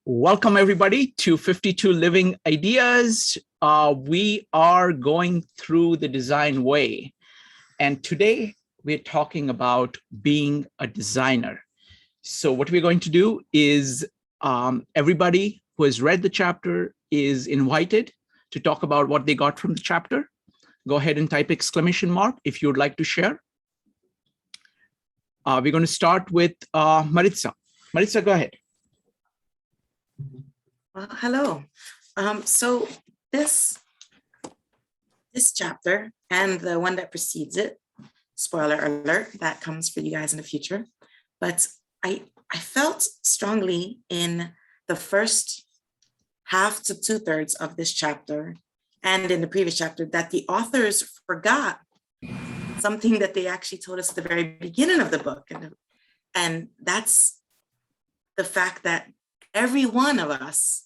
Welcome, everybody, to 52 Living Ideas. We are going through the design way. And today we're talking about being a designer. So what we're going to do is everybody who has read the chapter is invited to talk about what they got from the chapter. Go ahead and type exclamation mark if you would like to share. We're going to start with Marissa. Marissa, go ahead. Hello. So this chapter and the one that precedes it, spoiler alert, that comes for you guys in the future. But I felt strongly in the first half to 2/3 of this chapter and in the previous chapter that the authors forgot something that they actually told us at the very beginning of the book. And that's the fact that every one of us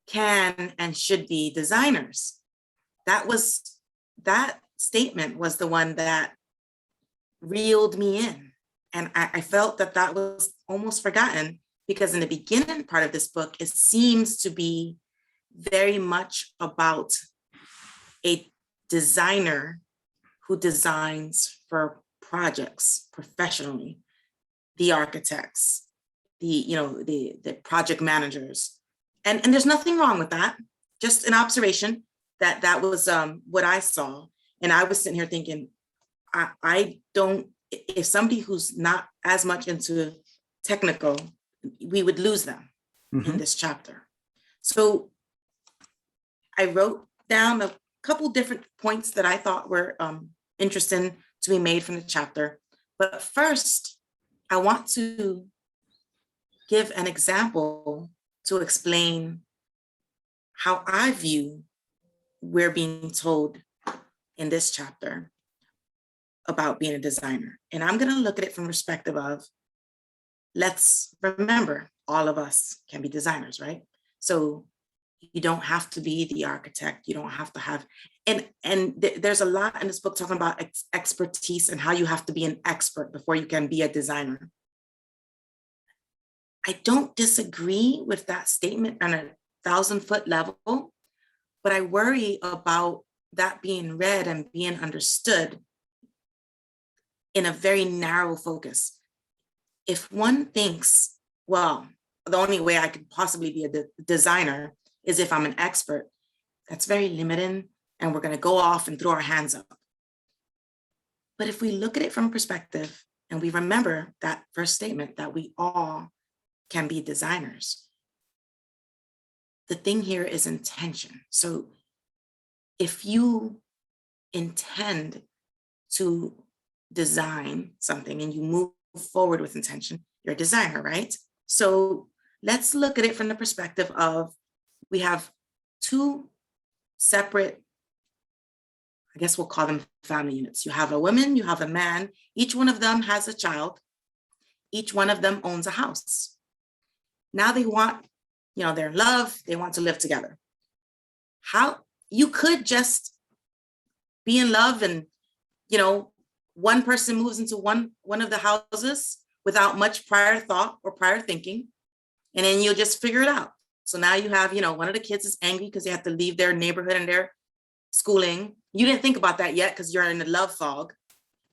can and should be designers. That statement was the one that reeled me in. And I felt that was almost forgotten because in the beginning part of this book, it seems to be very much about a designer who designs for projects professionally, the architects, the project managers. And there's nothing wrong with that. Just an observation that was what I saw. And I was sitting here thinking, I don't, if somebody who's not as much into technical, we would lose them in this chapter. So I wrote down a couple different points that I thought were interesting to be made from the chapter. But first, I want to give an example to explain how I view we're being told in this chapter about being a designer. And I'm going to look at it from the perspective of, let's remember, all of us can be designers, right? So you don't have to be the architect. You don't have to have, and there's a lot in this book talking about expertise and how you have to be an expert before you can be a designer. I don't disagree with that statement on a 1,000-foot level, but I worry about that being read and being understood in a very narrow focus. If one thinks, well, the only way I could possibly be a designer is if I'm an expert, that's very limiting, and we're going to go off and throw our hands up. But if we look at it from a perspective and we remember that first statement that we all can be designers, the thing here is intention. So if you intend to design something and you move forward with intention, you're a designer, right? So let's look at it from the perspective of, we have two separate, I guess we'll call them family units. You have a woman, you have a man, each one of them has a child, each one of them owns a house. Now they want, they're in love, they want to live together. How you could just be in love and, one person moves into one of the houses without much prior thought or prior thinking, and then you'll just figure it out. So now you have, one of the kids is angry because they have to leave their neighborhood and their schooling. You didn't think about that yet because you're in the love fog.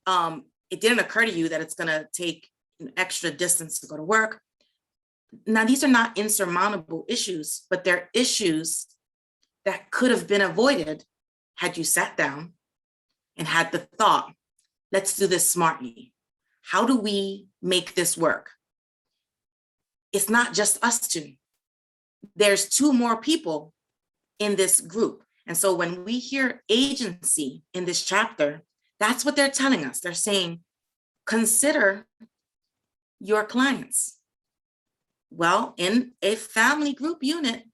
It didn't occur to you that it's going to take an extra distance to go to work. Now, these are not insurmountable issues, but they're issues that could have been avoided had you sat down and had the thought, let's do this smartly. How do we make this work? It's not just us two. There's two more people in this group. And so when we hear agency in this chapter, that's what they're telling us. They're saying, consider your clients. Well, in a family group unit,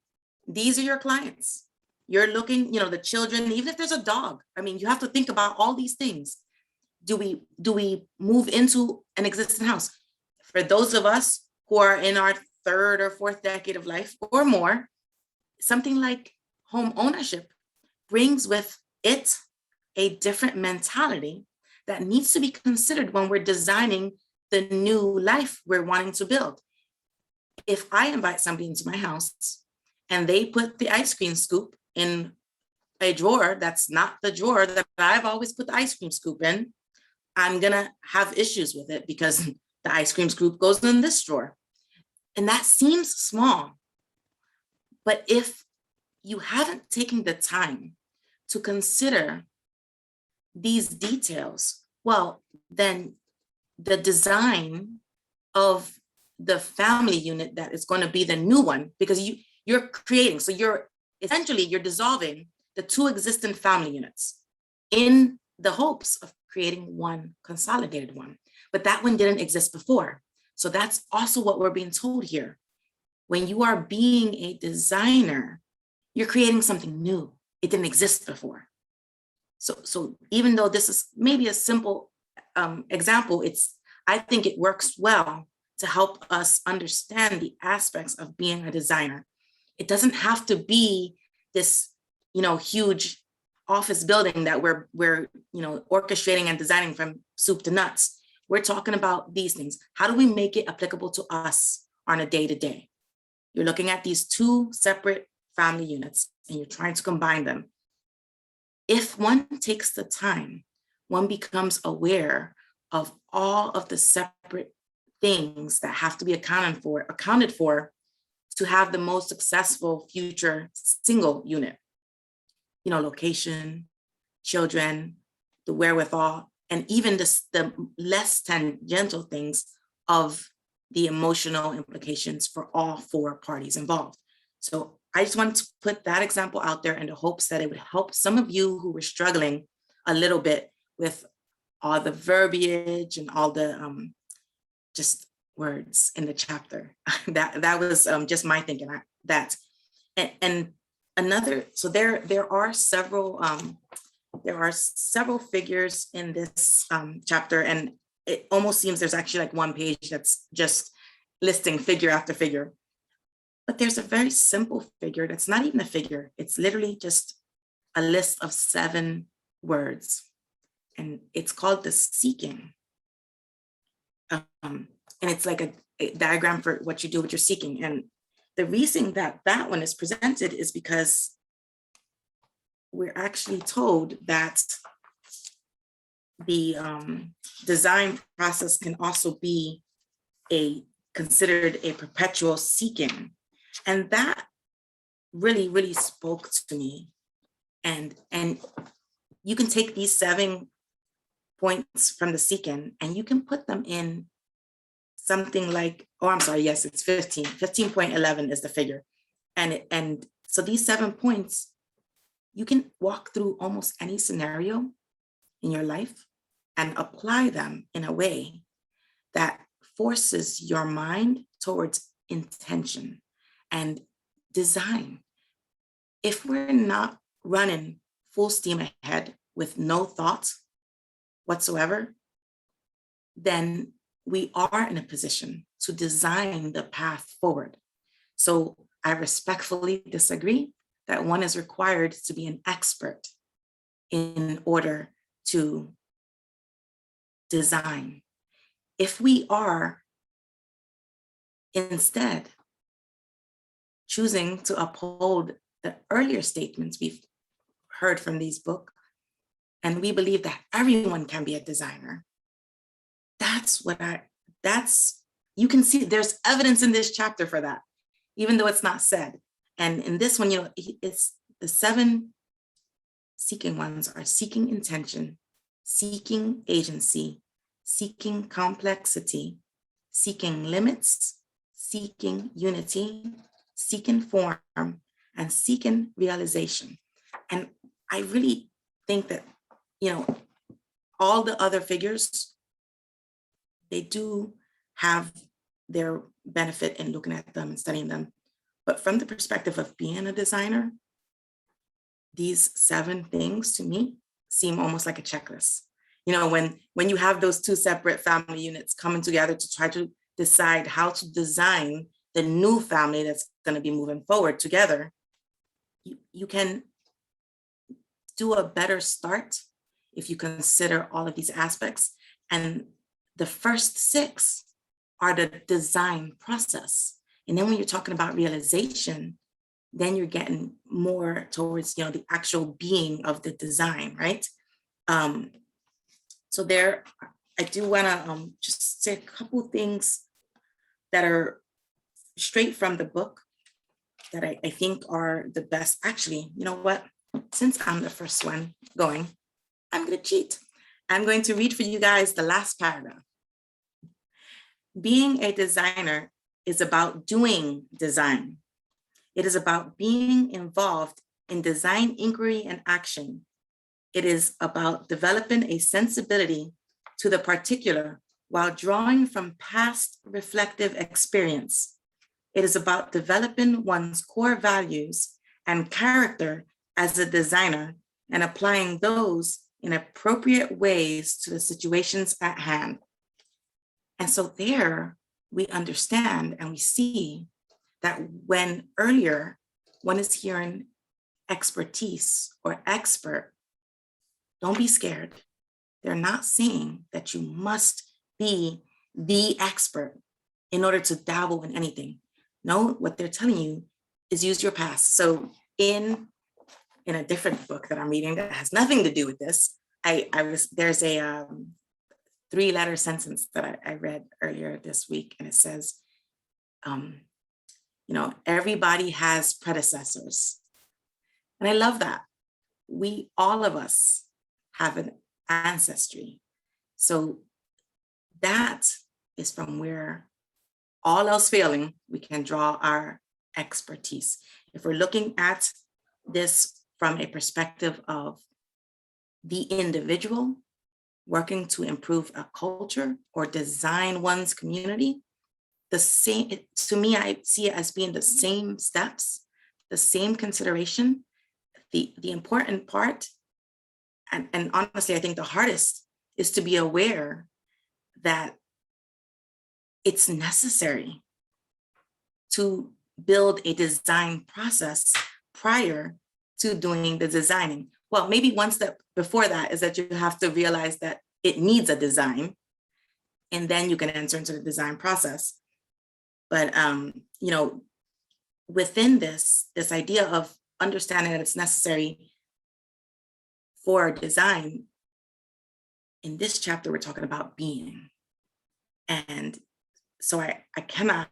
these are your clients. You're looking, the children, even if there's a dog. I mean, you have to think about all these things. Do we move into an existing house? For those of us who are in our 3rd or 4th decade of life or more, something like home ownership brings with it a different mentality that needs to be considered when we're designing the new life we're wanting to build. if I invite somebody into my house and they put the ice cream scoop in a drawer that's not the drawer that I've always put the ice cream scoop in, I'm gonna have issues with it because the ice cream scoop goes in this drawer. And that seems small, but if you haven't taken the time to consider these details, well, then the design of the family unit that is going to be the new one, because you're creating, so you're dissolving the two existing family units in the hopes of creating one consolidated one. But that one didn't exist before. So that's also what we're being told here. When you are being a designer, you're creating something new. It didn't exist before. So even though this is maybe a simple example, I think it works well to help us understand the aspects of being a designer. It doesn't have to be this, huge office building that we're orchestrating and designing from soup to nuts. We're talking about these things. How do we make it applicable to us on a day-to-day? You're looking at these two separate family units and you're trying to combine them. If one takes the time, one becomes aware of all of the separate things that have to be accounted for to have the most successful future single unit. Location, children, the wherewithal, and even the less tangential things of the emotional implications for all four parties involved. So I just wanted to put that example out there in the hopes that it would help some of you who were struggling a little bit with all the verbiage and all the just words in the chapter. that was just my thinking. And another, so there are several figures in this chapter, and it almost seems there's actually like one page that's just listing figure after figure. But there's a very simple figure that's not even a figure. It's literally just a list of 7 words. And it's called the seeking. And it's like a diagram for what you do with your seeking. And the reason that that one is presented is because we're actually told that the design process can also be considered a perpetual seeking. And that really, really spoke to me. And you can take these 7 points from the seeking and you can put them in something like, yes, it's 15. 15.11 is the figure. And so these 7 points, you can walk through almost any scenario in your life and apply them in a way that forces your mind towards intention and design. If we're not running full steam ahead with no thoughts whatsoever, then we are in a position to design the path forward. So I respectfully disagree that one is required to be an expert in order to design. If we are instead choosing to uphold the earlier statements we've heard from these books, and we believe that everyone can be a designer, you can see there's evidence in this chapter for that, even though it's not said. And in this one, it's the 7 seeking ones are seeking intention, seeking agency, seeking complexity, seeking limits, seeking unity, seeking form, and seeking realization. And I really think that, all the other figures, they do have their benefit in looking at them and studying them. But from the perspective of being a designer, these 7 things to me seem almost like a checklist. When you have those 2 separate family units coming together to try to decide how to design the new family that's going to be moving forward together, you can do a better start if you consider all of these aspects. And the first 6 are the design process. And then when you're talking about realization, then you're getting more towards, the actual being of the design, right? So there, I do want to just say a couple things that are straight from the book that I think are the best. Actually, you know what? Since I'm the first one going, I'm going to cheat. I'm going to read for you guys the last paragraph. Being a designer is about doing design. It is about being involved in design inquiry and action. It is about developing a sensibility to the particular while drawing from past reflective experience. It is about developing one's core values and character as a designer and applying those in appropriate ways to the situations at hand. And so there we understand and we see that when earlier one is hearing expertise or expert, don't be scared. They're not saying that you must be the expert in order to dabble in anything. No, what they're telling you is use your past. So in a different book that I'm reading that has nothing to do with this, there's a 3-letter sentence that I read earlier this week, and it says, everybody has predecessors. And I love that. All of us have an ancestry. So that is from where, all else failing, we can draw our expertise. If we're looking at this from a perspective of the individual working to improve a culture or design one's community, to me, I see it as being the same steps, the same consideration. The important part, and honestly, I think the hardest, is to be aware that it's necessary to build a design process prior to doing the designing. Well, maybe one step before that is that you have to realize that it needs a design, and then you can enter into the design process. But within this idea of understanding that it's necessary for design, in this chapter, we're talking about being. And so I cannot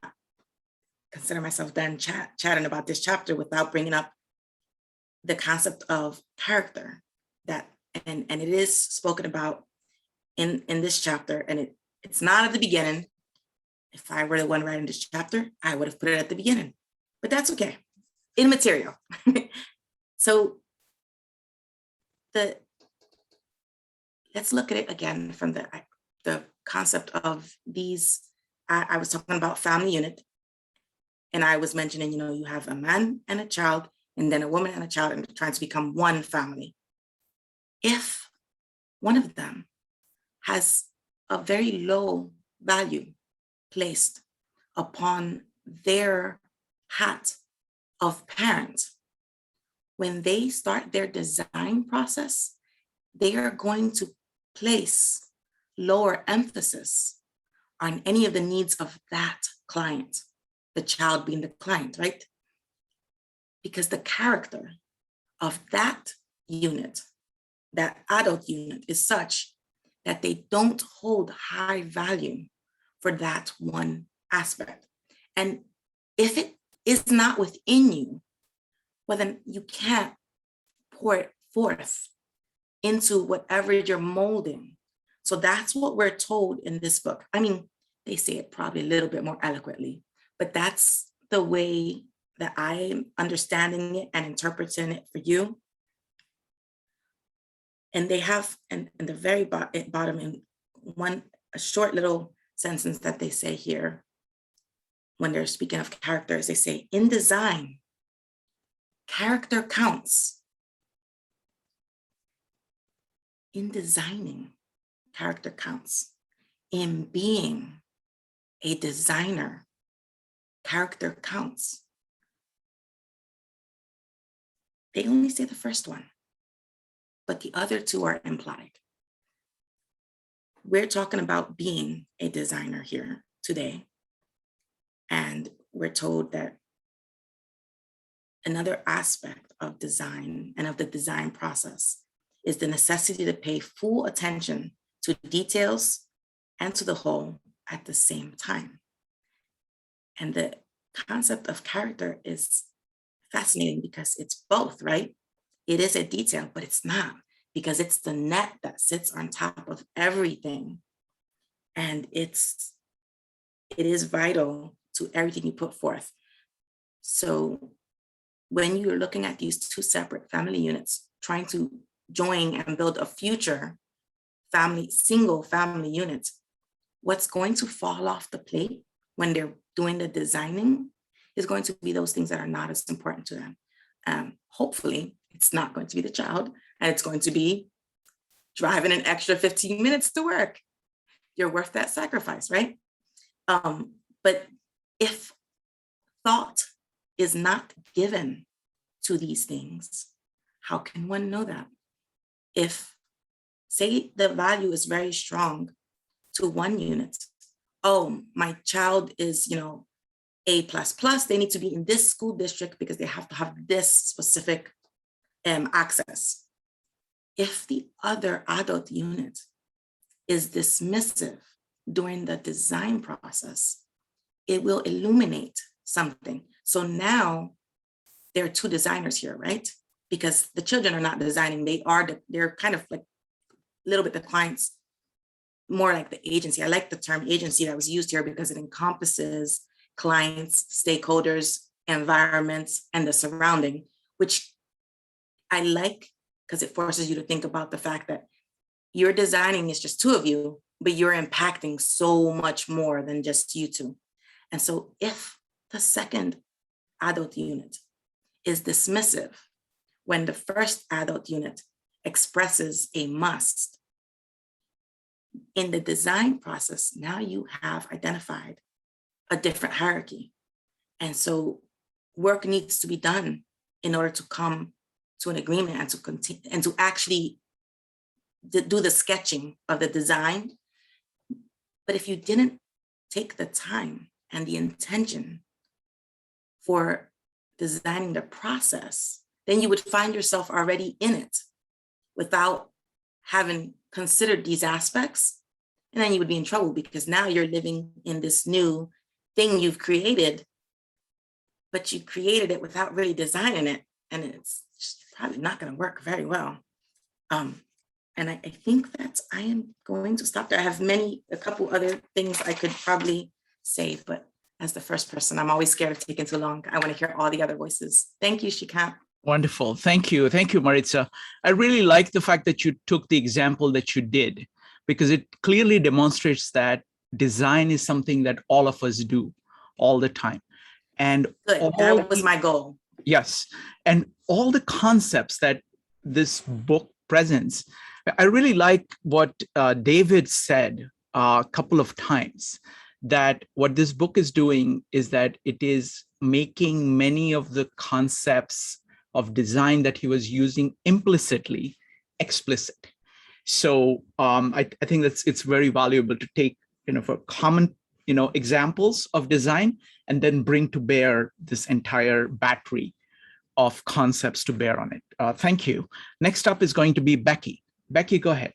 consider myself done chatting about this chapter without bringing up the concept of character, and it is spoken about in this chapter, and it's not at the beginning. If I were the one writing this chapter, I would have put it at the beginning, but that's okay. Immaterial. So let's look at it again from the concept of these. I was talking about family unit, and I was mentioning, you have a man and a child, and then a woman and a child, and they're trying to become one family. If one of them has a very low value placed upon their hat of parent, when they start their design process, they are going to place lower emphasis on any of the needs of that client, the child being the client, right? Because the character of that unit, that adult unit, is such that they don't hold high value for that one aspect. And if it is not within you, well, then you can't pour it forth into whatever you're molding. So that's what we're told in this book. I mean, they say it probably a little bit more eloquently, but that's the way that I'm understanding it and interpreting it for you. And they have, in the very bottom, in a short little sentence that they say here, when they're speaking of characters, they say, in design, character counts. In designing, character counts. In being a designer, character counts. They only say the first one, but the other two are implied. We're talking about being a designer here today. And we're told that another aspect of design and of the design process is the necessity to pay full attention to details and to the whole at the same time. And the concept of character is fascinating because it's both, right? It is a detail, but it's not, because it's the net that sits on top of everything. And it is vital to everything you put forth. So when you're looking at these two separate family units, trying to join and build a future family, single family unit, what's going to fall off the plate when they're doing the designing is going to be those things that are not as important to them. Hopefully, it's not going to be the child, and it's going to be driving an extra 15 minutes to work. You're worth that sacrifice, right? But if thought is not given to these things, how can one know that? If, say, the value is very strong to one unit, oh, my child is, A++, they need to be in this school district because they have to have this specific access. If the other adult unit is dismissive during the design process, it will illuminate something. So now there are two designers here, right? Because the children are not designing, they're kind of like a little bit the clients, more like the agency. I like the term agency that was used here because it encompasses clients, stakeholders, environments, and the surrounding, which I like because it forces you to think about the fact that your designing is just two of you, but you're impacting so much more than just you two. And so if the second adult unit is dismissive when the first adult unit expresses a must, in the design process, now you have identified a different hierarchy. And so work needs to be done in order to come to an agreement and to continue and to actually do the sketching of the design. But if you didn't take the time and the intention for designing the process, then you would find yourself already in it without having considered these aspects. And then you would be in trouble because now you're living in this new thing you've created, but you created it without really designing it. And it's just probably not going to work very well. And I think that I am going to stop there. I have a couple other things I could probably say, but as the first person, I'm always scared of taking too long. I want to hear all the other voices. Thank you, Shikant. Wonderful. Thank you. Thank you, Marissa. I really like the fact that you took the example that you did, because it clearly demonstrates that design is something that all of us do all the time. And that was my goal. Yes. And all the concepts that this book presents, I really like what David said a couple of times, that what this book is doing is that it is making many of the concepts of design that he was using implicitly explicit. So I think it's very valuable to take, for common, examples of design and then bring to bear this entire battery of concepts to bear on it. Thank you. Next up is going to be Becky. Becky, go ahead.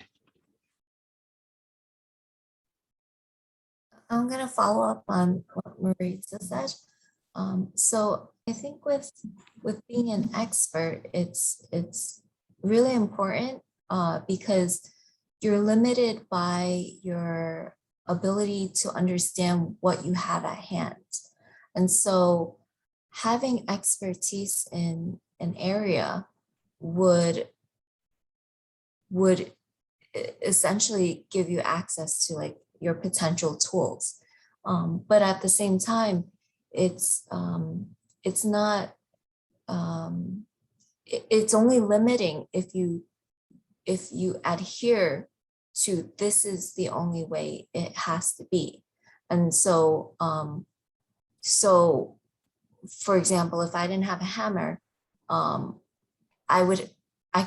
I'm going to follow up on what Marissa said. So I think with being an expert, it's really important because you're limited by your ability to understand what you have at hand. And so having expertise in an area would essentially give you access to like your potential tools. But at the same time, it's not, it's only limiting if you adhere to this is the only way it has to be. And so, for example, if I didn't have a hammer, I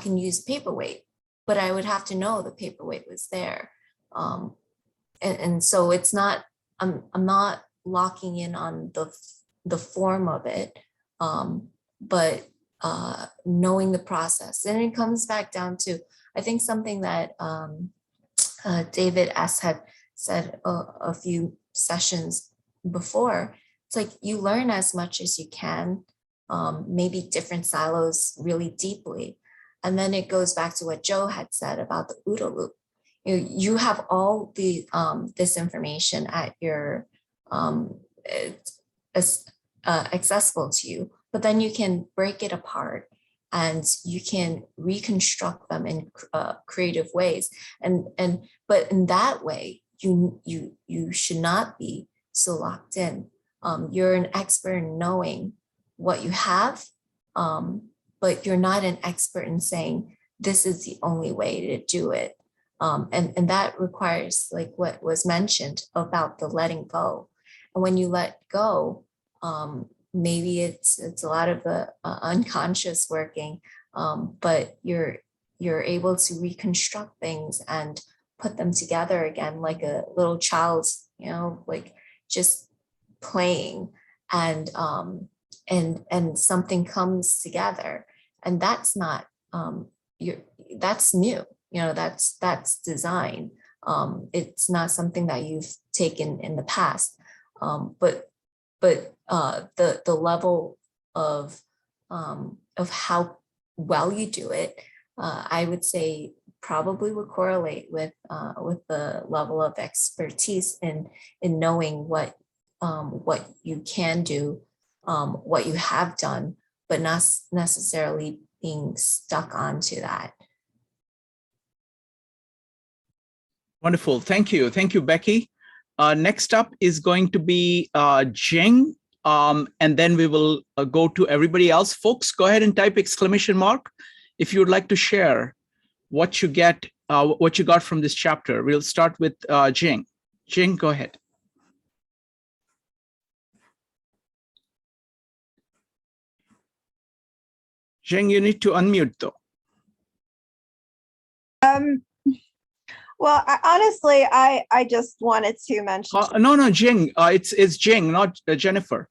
can use paperweight, but I would have to know the paperweight was there. And so it's not, I'm not locking in on the form of it, but knowing the process. And it comes back down to, I think, something that David S. had said a few sessions before. It's like you learn as much as you can, maybe different silos really deeply. And then it goes back to what Joe had said about the OODA loop. You have all the this information at your accessible to you, but then you can break it apart and you can reconstruct them in creative ways. But in that way, you should not be so locked in. You're an expert in knowing what you have, but you're not an expert in saying this is the only way to do it. And that requires, like what was mentioned about the letting go. And when you let go, maybe it's a lot of the unconscious working, but you're able to reconstruct things and put them together again, like a little child's, like just playing, and something comes together, and that's not that's new. That's design. It's not something that you've taken in the past, but the level of how well you do it, I would say probably would correlate with the level of expertise in knowing what you can do, what you have done, but not necessarily being stuck onto that. Wonderful. Thank you. Thank you, Becky. Next up is going to be Jing, and then we will go to everybody else. Folks, go ahead and type ! if you would like to share what you got from this chapter. We'll start with Jing. Jing, go ahead. Jing, you need to unmute though. Well, honestly, I just wanted to mention. No, Jing. It's Jing, not Jennifer.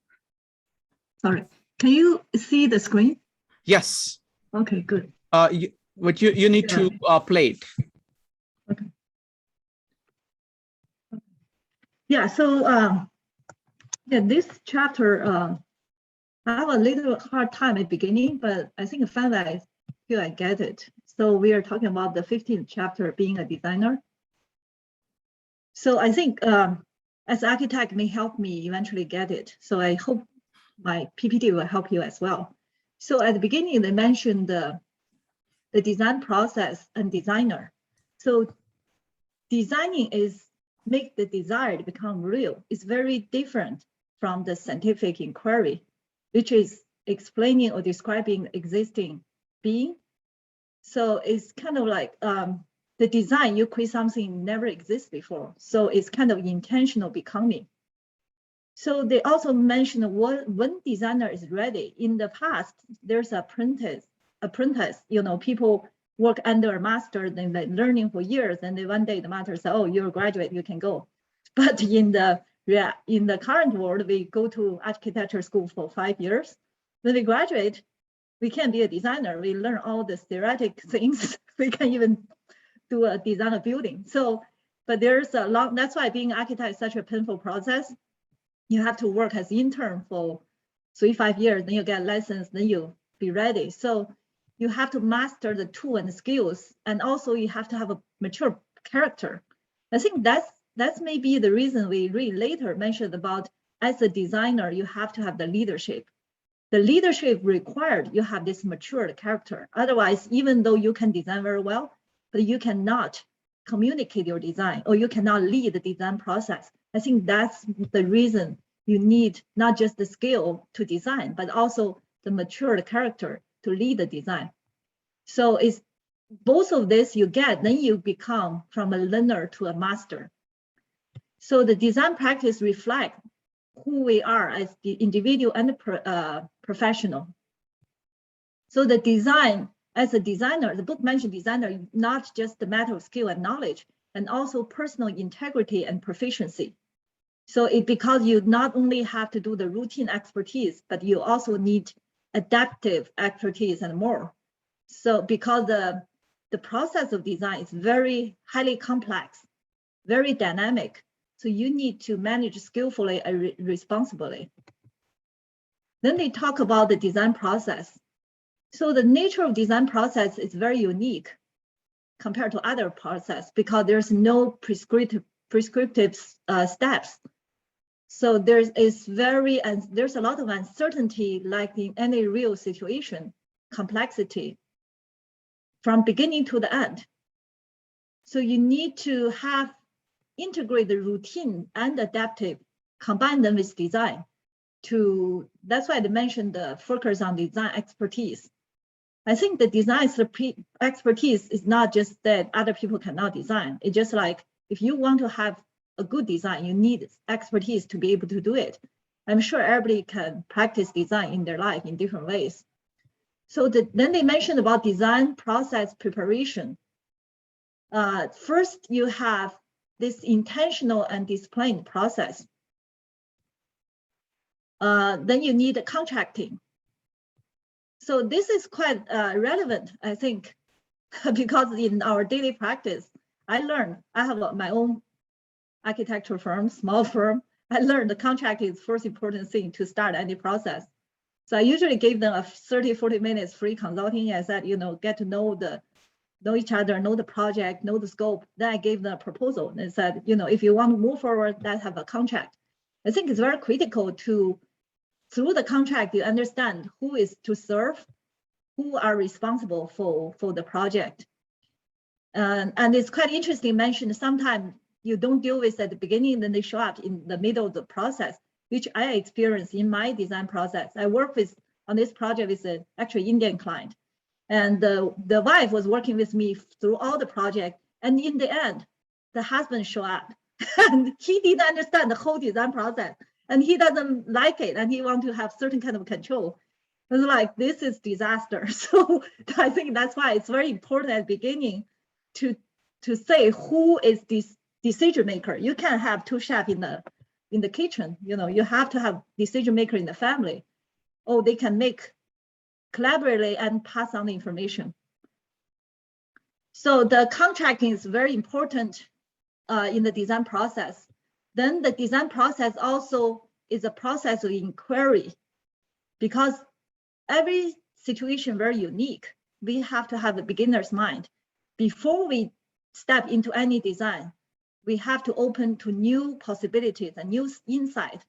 Sorry. Can you see the screen? Yes. Okay, good. But you need to play it. Okay. Yeah. So this chapter, I have a little hard time at the beginning, but I think finally I feel I get it. So we are talking about the 15th chapter, being a designer. So I think as architect may help me eventually get it. So I hope my PPT will help you as well. So at the beginning, they mentioned the design process and designer. So designing is make the desired become real. It's very different from the scientific inquiry, which is explaining or describing existing being. So it's kind of like the design, you create something never exists before. So it's kind of intentional becoming. So they also mentioned when designer is ready. In the past, there's apprentice, people work under a master, then like learning for years, and then one day the master said, oh, you're a graduate, you can go. But in the current world, we go to architecture school for 5 years. When we graduate, we can't be a designer. We learn all the theoretic things. We can even do a design of building. So, but there's a long, that's why being an architect is such a painful process. You have to work as intern for 3-5 years, then you get license, then you be ready. So you have to master the tool and the skills, and also you have to have a mature character. I think that's maybe the reason we read later mentioned about as a designer, you have to have the leadership. The leadership required you have this matured character. Otherwise, even though you can design very well, but you cannot communicate your design or you cannot lead the design process. I think that's the reason you need not just the skill to design, but also the matured character to lead the design. So it's both of this you get, then you become from a learner to a master. So the design practice reflects who we are as the individual and the professional. So the design, as a designer, the book mentioned designer, not just the matter of skill and knowledge, and also personal integrity and proficiency. So because you not only have to do the routine expertise, but you also need adaptive expertise and more. So because the process of design is very highly complex, very dynamic. So you need to manage skillfully and responsibly. Then they talk about the design process. So the nature of design process is very unique compared to other process because there's no prescriptive steps. So there's a lot of uncertainty, like in any real situation, complexity from beginning to the end. So you need to integrate the routine and adaptive, combine them with design. That's why I mentioned the focus on design expertise. I think the design expertise is not just that other people cannot design. It's just like if you want to have a good design, you need expertise to be able to do it. I'm sure everybody can practice design in their life in different ways. So then they mentioned about design process preparation. First, you have this intentional and disciplined process. Then you need contracting. So this is quite relevant, I think, because in our daily practice, I have my own architecture firm, small firm. I learned the contract is first important thing to start any process. So I usually give them a 30, 40 minutes free consulting. I said, get to know each other, know the project, know the scope. Then I gave them a proposal and said, if you want to move forward, let's have a contract. I think it's very critical through the contract, you understand who is to serve, who are responsible for the project. And it's quite interesting, mentioned sometimes you don't deal with at the beginning, then they show up in the middle of the process, which I experienced in my design process. I work on this project with an actually Indian client. And the wife was working with me through all the project. And in the end, the husband showed up and he didn't understand the whole design process. And he doesn't like it, and he wants to have certain kind of control. It's like, this is disaster. So I think that's why it's very important at the beginning to say who is this decision maker. You can't have two chefs in the kitchen. You have to have decision maker in the family. Oh, they can make collaboratively and pass on the information. So the contracting is very important in the design process. Then the design process also is a process of inquiry, because every situation very unique. We have to have a beginner's mind. Before we step into any design, we have to open to new possibilities and new insight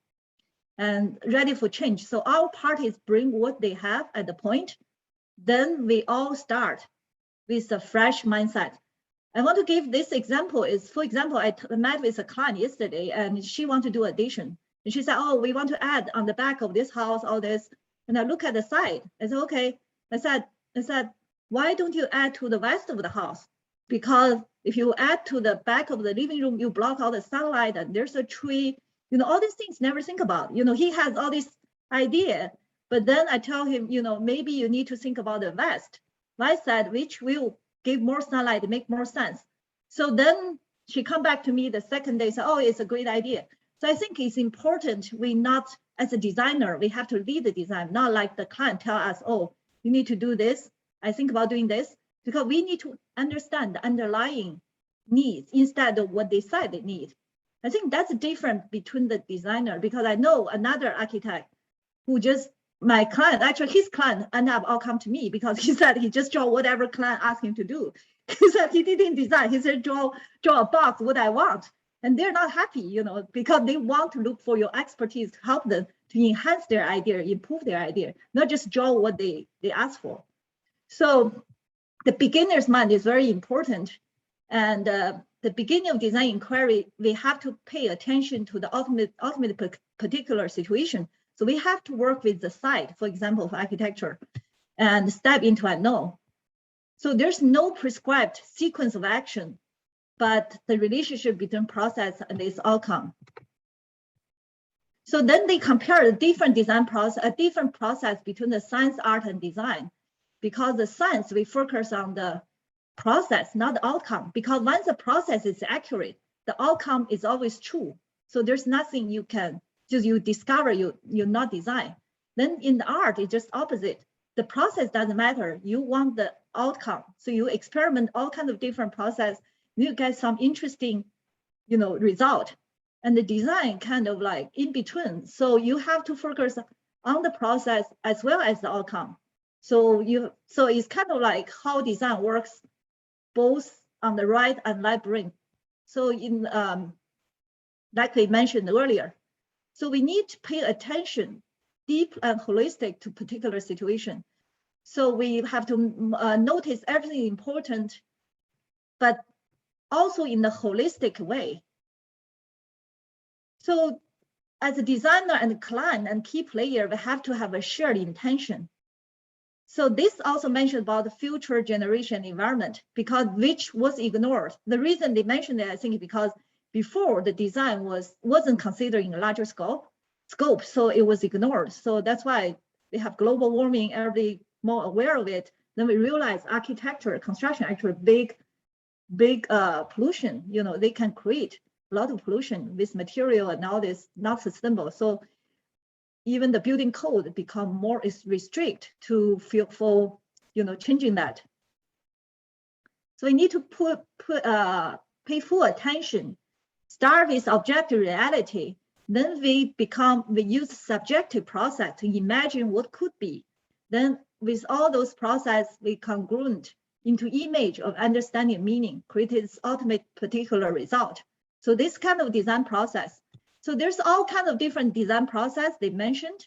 and ready for change. So all parties bring what they have at the point. Then we all start with a fresh mindset. I want to give this example for example, I met with a client yesterday and she wanted to do addition. And she said, oh, we want to add on the back of this house, all this. And I look at the side. I said, okay. I said, why don't you add to the west of the house? Because if you add to the back of the living room, you block all the sunlight and there's a tree, all these things never think about. He has all this idea, but then I tell him, maybe you need to think about the west side, which will give more sunlight, make more sense. So then she come back to me the second day, say, oh, it's a great idea. So I think it's important as a designer, we have to lead the design, not like the client tell us, oh, you need to do this. I think about doing this, because we need to understand the underlying needs instead of what they said they need. I think that's different between the designer, because I know another architect who my client, actually his client ended up all come to me because he said he just draw whatever client asked him to do. He said he didn't design, he said draw a box what I want. And they're not happy, because they want to look for your expertise to help them to enhance their idea, improve their idea, not just draw what they ask for. So the beginner's mind is very important. And the beginning of design inquiry, we have to pay attention to the ultimate particular situation. So we have to work with the site, for example, of architecture, and step into unknown. So there's no prescribed sequence of action, but the relationship between process and its outcome. So then they compare a different design process, a different process between the science, art, and design. Because the science, we focus on the process, not the outcome. Because once the process is accurate, the outcome is always true. So there's nothing you can, just you discover you're not design. Then in the art, it's just opposite. The process doesn't matter. You want the outcome. So you experiment all kinds of different process. You get some interesting, result. And the design kind of like in between. So you have to focus on the process as well as the outcome. So it's kind of like how design works, both on the right and left brain. So in like we mentioned earlier, so we need to pay attention, deep and holistic to particular situation. So we have to notice everything important, but also in a holistic way. So as a designer and client and key player, we have to have a shared intention. So this also mentioned about the future generation environment, because which was ignored. The reason they mentioned it, I think, because before the design wasn't considered in a larger scope, so it was ignored. So that's why we have global warming, everybody more aware of it. Then we realize architecture, construction, actually big pollution. They can create a lot of pollution with material and all this not sustainable. So even the building code become more restrict to for changing that. So we need to pay full attention. Start with objective reality. Then we use subjective process to imagine what could be. Then with all those process, we congruent into image of understanding meaning, create its ultimate particular result. So this kind of design process. So there's all kinds of different design process they mentioned.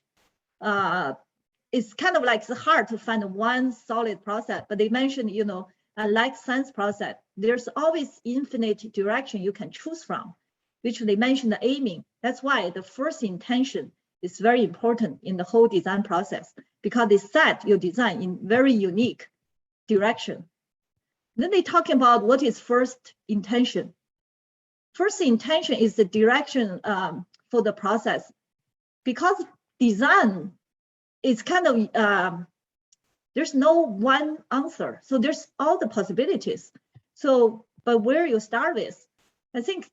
It's kind of like it's hard to find one solid process, but they mentioned, like science process, there's always infinite direction you can choose from, which they mentioned the aiming. That's why the first intention is very important in the whole design process, because they set your design in very unique direction. Then they talk about what is first intention. First intention is the direction for the process, because design is kind of, there's no one answer. So there's all the possibilities. So, but where you start with, I think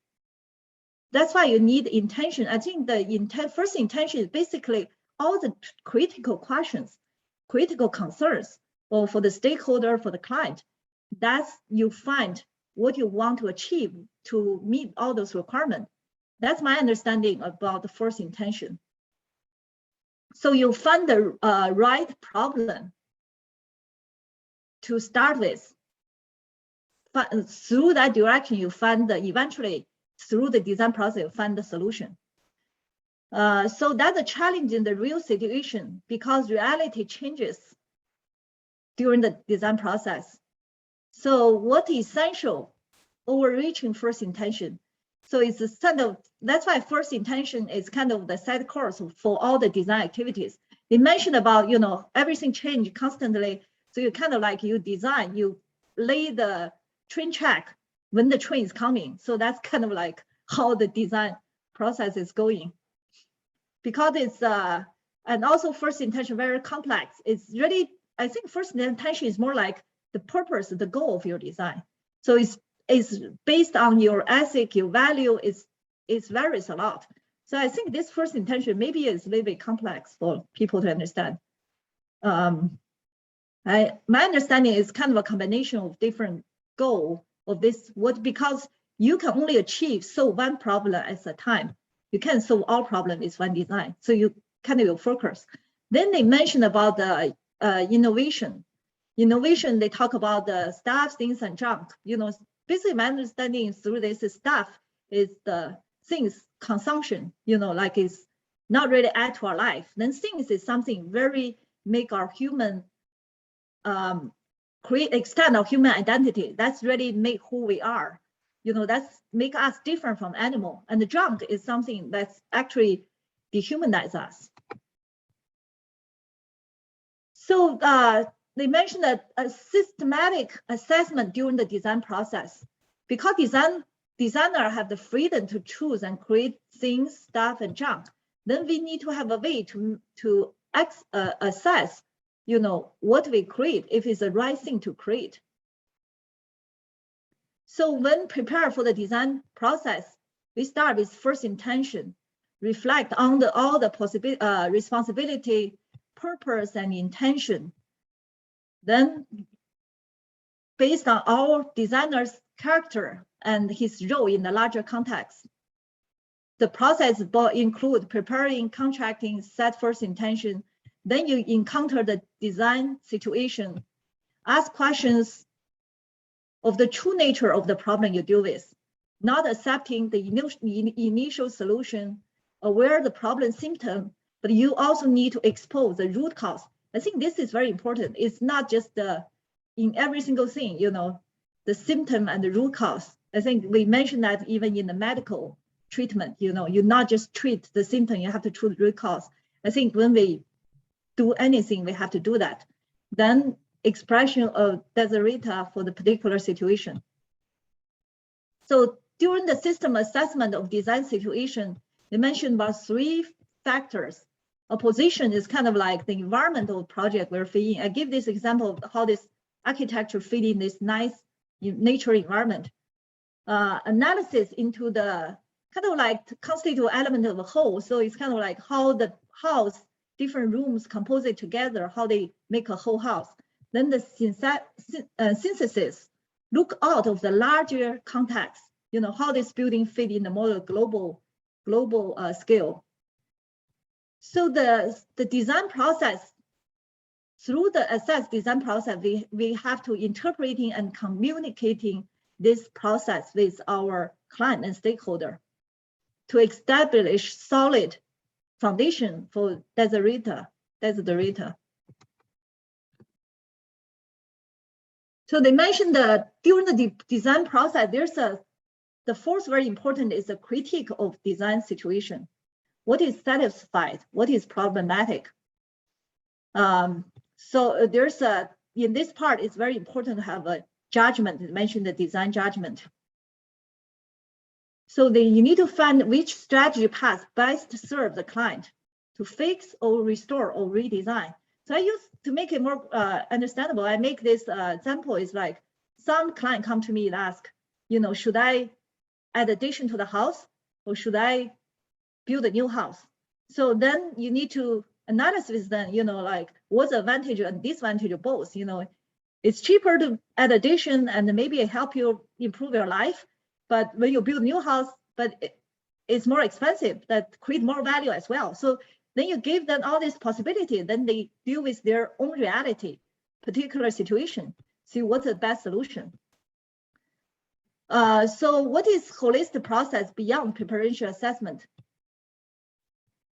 that's why you need intention. I think the first intention is basically all the critical questions, critical concerns, or for the stakeholder, for the client. That's you find what you want to achieve to meet all those requirements. That's my understanding about the first intention. So you find the right problem to start with. But through that direction, you find eventually through the design process, you find the solution. So that's a challenge in the real situation, because reality changes during the design process. So what is essential? Overreaching first intention. So it's a kind of, that's why first intention is kind of the set course for all the design activities. They mentioned about, everything change constantly. So you kind of like you design, you lay the train track when the train is coming. So that's kind of like how the design process is going. Because it's, and also first intention, very complex. It's really, I think first intention is more like the purpose, the goal of your design. So it's based on your ethic, your value, it varies a lot. So I think this first intention maybe is a little bit complex for people to understand. My understanding is kind of a combination of different goals of this, because you can only solve one problem at a time. You can't solve all problems with one design. So you kind of focus. Then they mentioned about the innovation. Innovation, they talk about the stuff, things, and junk. Basically my understanding through this stuff is the things consumption, like it's not really add to our life. Then things is something very make our human, extend our human identity. That's really make who we are. That's make us different from animal. And the junk is something that's actually dehumanize us. So they mentioned that a systematic assessment during the design process, because designer have the freedom to choose and create things, stuff, and junk. Then we need to have a way to assess, what we create, if it's the right thing to create. So when prepare for the design process, we start with first intention, reflect on all the possibility, responsibility, purpose, and intention. Then, based on our designer's character and his role in the larger context, the process will include preparing, contracting, set first intention. Then you encounter the design situation, ask questions of the true nature of the problem you deal with, not accepting the initial solution, aware the problem symptom, but you also need to expose the root cause. I think this is very important. It's not just in every single thing, the symptom and the root cause. I think we mentioned that even in the medical treatment, you not just treat the symptom, you have to treat the root cause. I think when we do anything, we have to do that. Then expression of Desideratum for the particular situation. So during the system assessment of design situation, they mentioned about 3 factors. Opposition is kind of like the environmental project we're fitting. I give this example of how this architecture fit in this nice nature environment. Analysis into the kind of like constituent element of a whole. So it's kind of like how the house, different rooms compose it together, how they make a whole house. Then the synthesis, look out of the larger context, how this building fit in the more global scale. So the design process, through the assess design process, we have to interpreting and communicating this process with our client and stakeholder to establish solid foundation for Desideratum. So they mentioned that during the design process, the fourth very important is the critique of design situation. What is satisfied? What is problematic? So there's in this part, it's very important to have a judgment. They mentioned the design judgment. So you need to find which strategy path best serve the client to fix or restore or redesign. So I use, to make it more understandable, I make this example is like some client come to me and ask, should I add addition to the house or should I build a new house? So then you need to analysis then, like what's the advantage and disadvantage of both, It's cheaper to add addition and maybe it help you improve your life. But when you build a new house, but it's more expensive, that create more value as well. So then you give them all this possibility, then they deal with their own reality, particular situation, see what's the best solution. So what is holistic process beyond preparation assessment?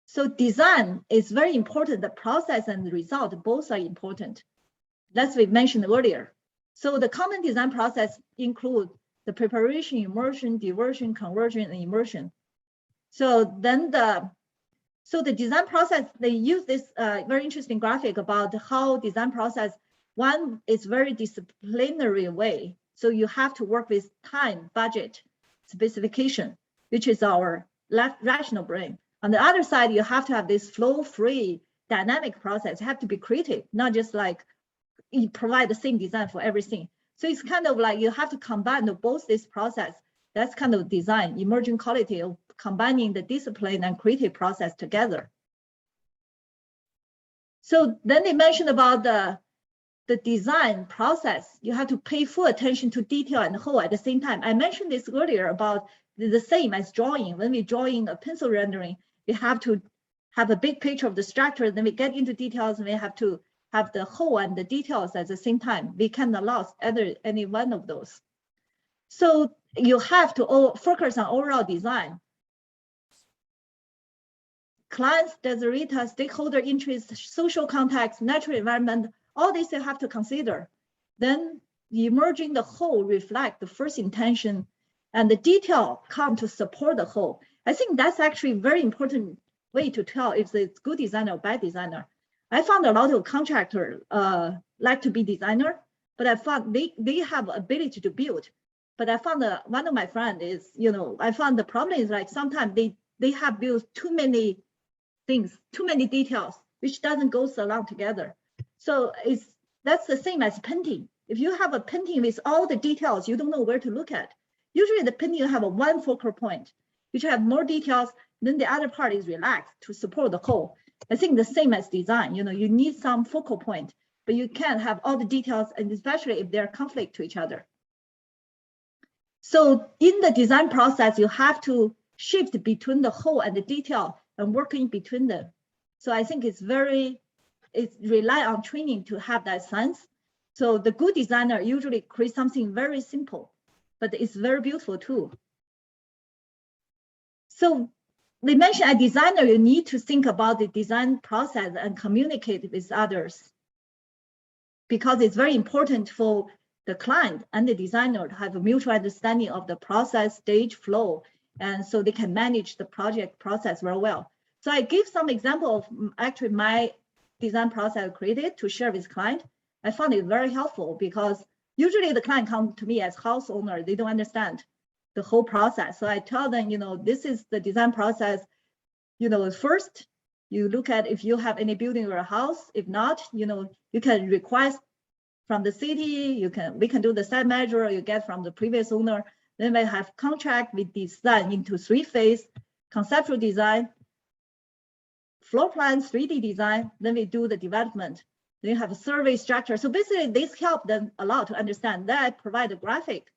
So design is very important. The process and the result both are important. That's what we mentioned earlier. So the common design process include the preparation, immersion, diversion, conversion, and immersion. So then the design process, they use this very interesting graphic about how design process, one is very disciplinary way. So you have to work with time, budget, specification, which is our rational brain. On the other side, you have to have this flow-free dynamic process. You have to be creative, not just like you provide the same design for everything. So it's kind of like you have to combine both this process. That's kind of design, emerging quality of combining the discipline and creative process together. So then they mentioned about the design process. You have to pay full attention to detail and whole at the same time. I mentioned this earlier about the same as drawing. When we drawing a pencil rendering, we have to have a big picture of the structure, then we get into details and we have to have the whole and the details at the same time. We cannot lose any one of those. So you have to focus on overall design. Clients, Desideratum, stakeholder interests, social context, natural environment, all this you have to consider. Then emerging the whole reflect the first intention and the detail come to support the whole. I think that's actually a very important way to tell if it's good designer or bad designer. I found a lot of contractors like to be designer, but I found they have ability to build. But I found one of my friends is, I found the problem is like sometimes they have built too many things, too many details, which doesn't go along together. So that's the same as painting. If you have a painting with all the details, you don't know where to look at. Usually the painting you have one focal point. You should have more details. Then the other part is relaxed to support the whole. I think the same as design, you know, you need some focal point, but you can't have all the details, and especially if they're conflict to each other. So in the design process, you have to shift between the whole and the detail and working between them. So I think it's rely on training to have that sense. So the good designer usually creates something very simple, but it's very beautiful too. So they mentioned as designer, you need to think about the design process and communicate with others, because it's very important for the client and the designer to have a mutual understanding of the process, stage, flow, and so they can manage the project process very well. So I give some example of actually my design process I created to share with client. I found it very helpful because usually the client come to me as house owner, they don't understand the whole process. So I tell them, you know, this is the design process. You know, first you look at if you have any building or a house. If not, you know, you can request from the city, we can do the site measure you get from the previous owner. Then we have contract with design into 3 phase, conceptual design, floor plan, 3D design, then we do the development. Then you have a survey structure. So basically this helped them a lot to understand that I provide a graphic,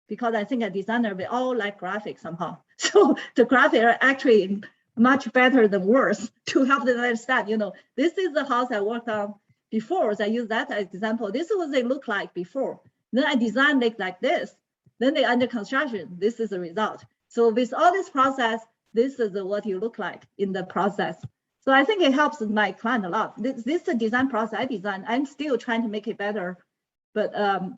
because I think a designer, we all like graphics somehow. So the graphics are actually much better than worse to help them understand, you know, this is the house I worked on before. So I use that as example. This is what they look like before. Then I design it like this. Then they under construction. This is the result. So with all this process, this is what you look like in the process. So I think it helps my client a lot. This is the design process I designed. I'm still trying to make it better, but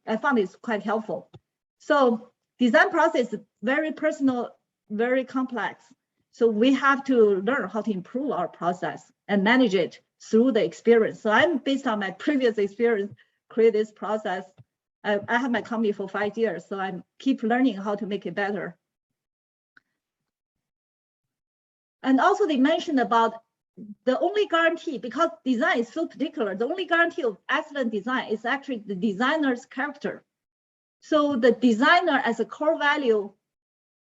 I found it's quite helpful. So design process is very personal, very complex. So we have to learn how to improve our process and manage it through the experience. So I'm based on my previous experience, create this process. I have my company for 5 years, so I keep learning how to make it better. And also they mentioned about the only guarantee, because design is so particular, the only guarantee of excellent design is actually the designer's character. So the designer as a core value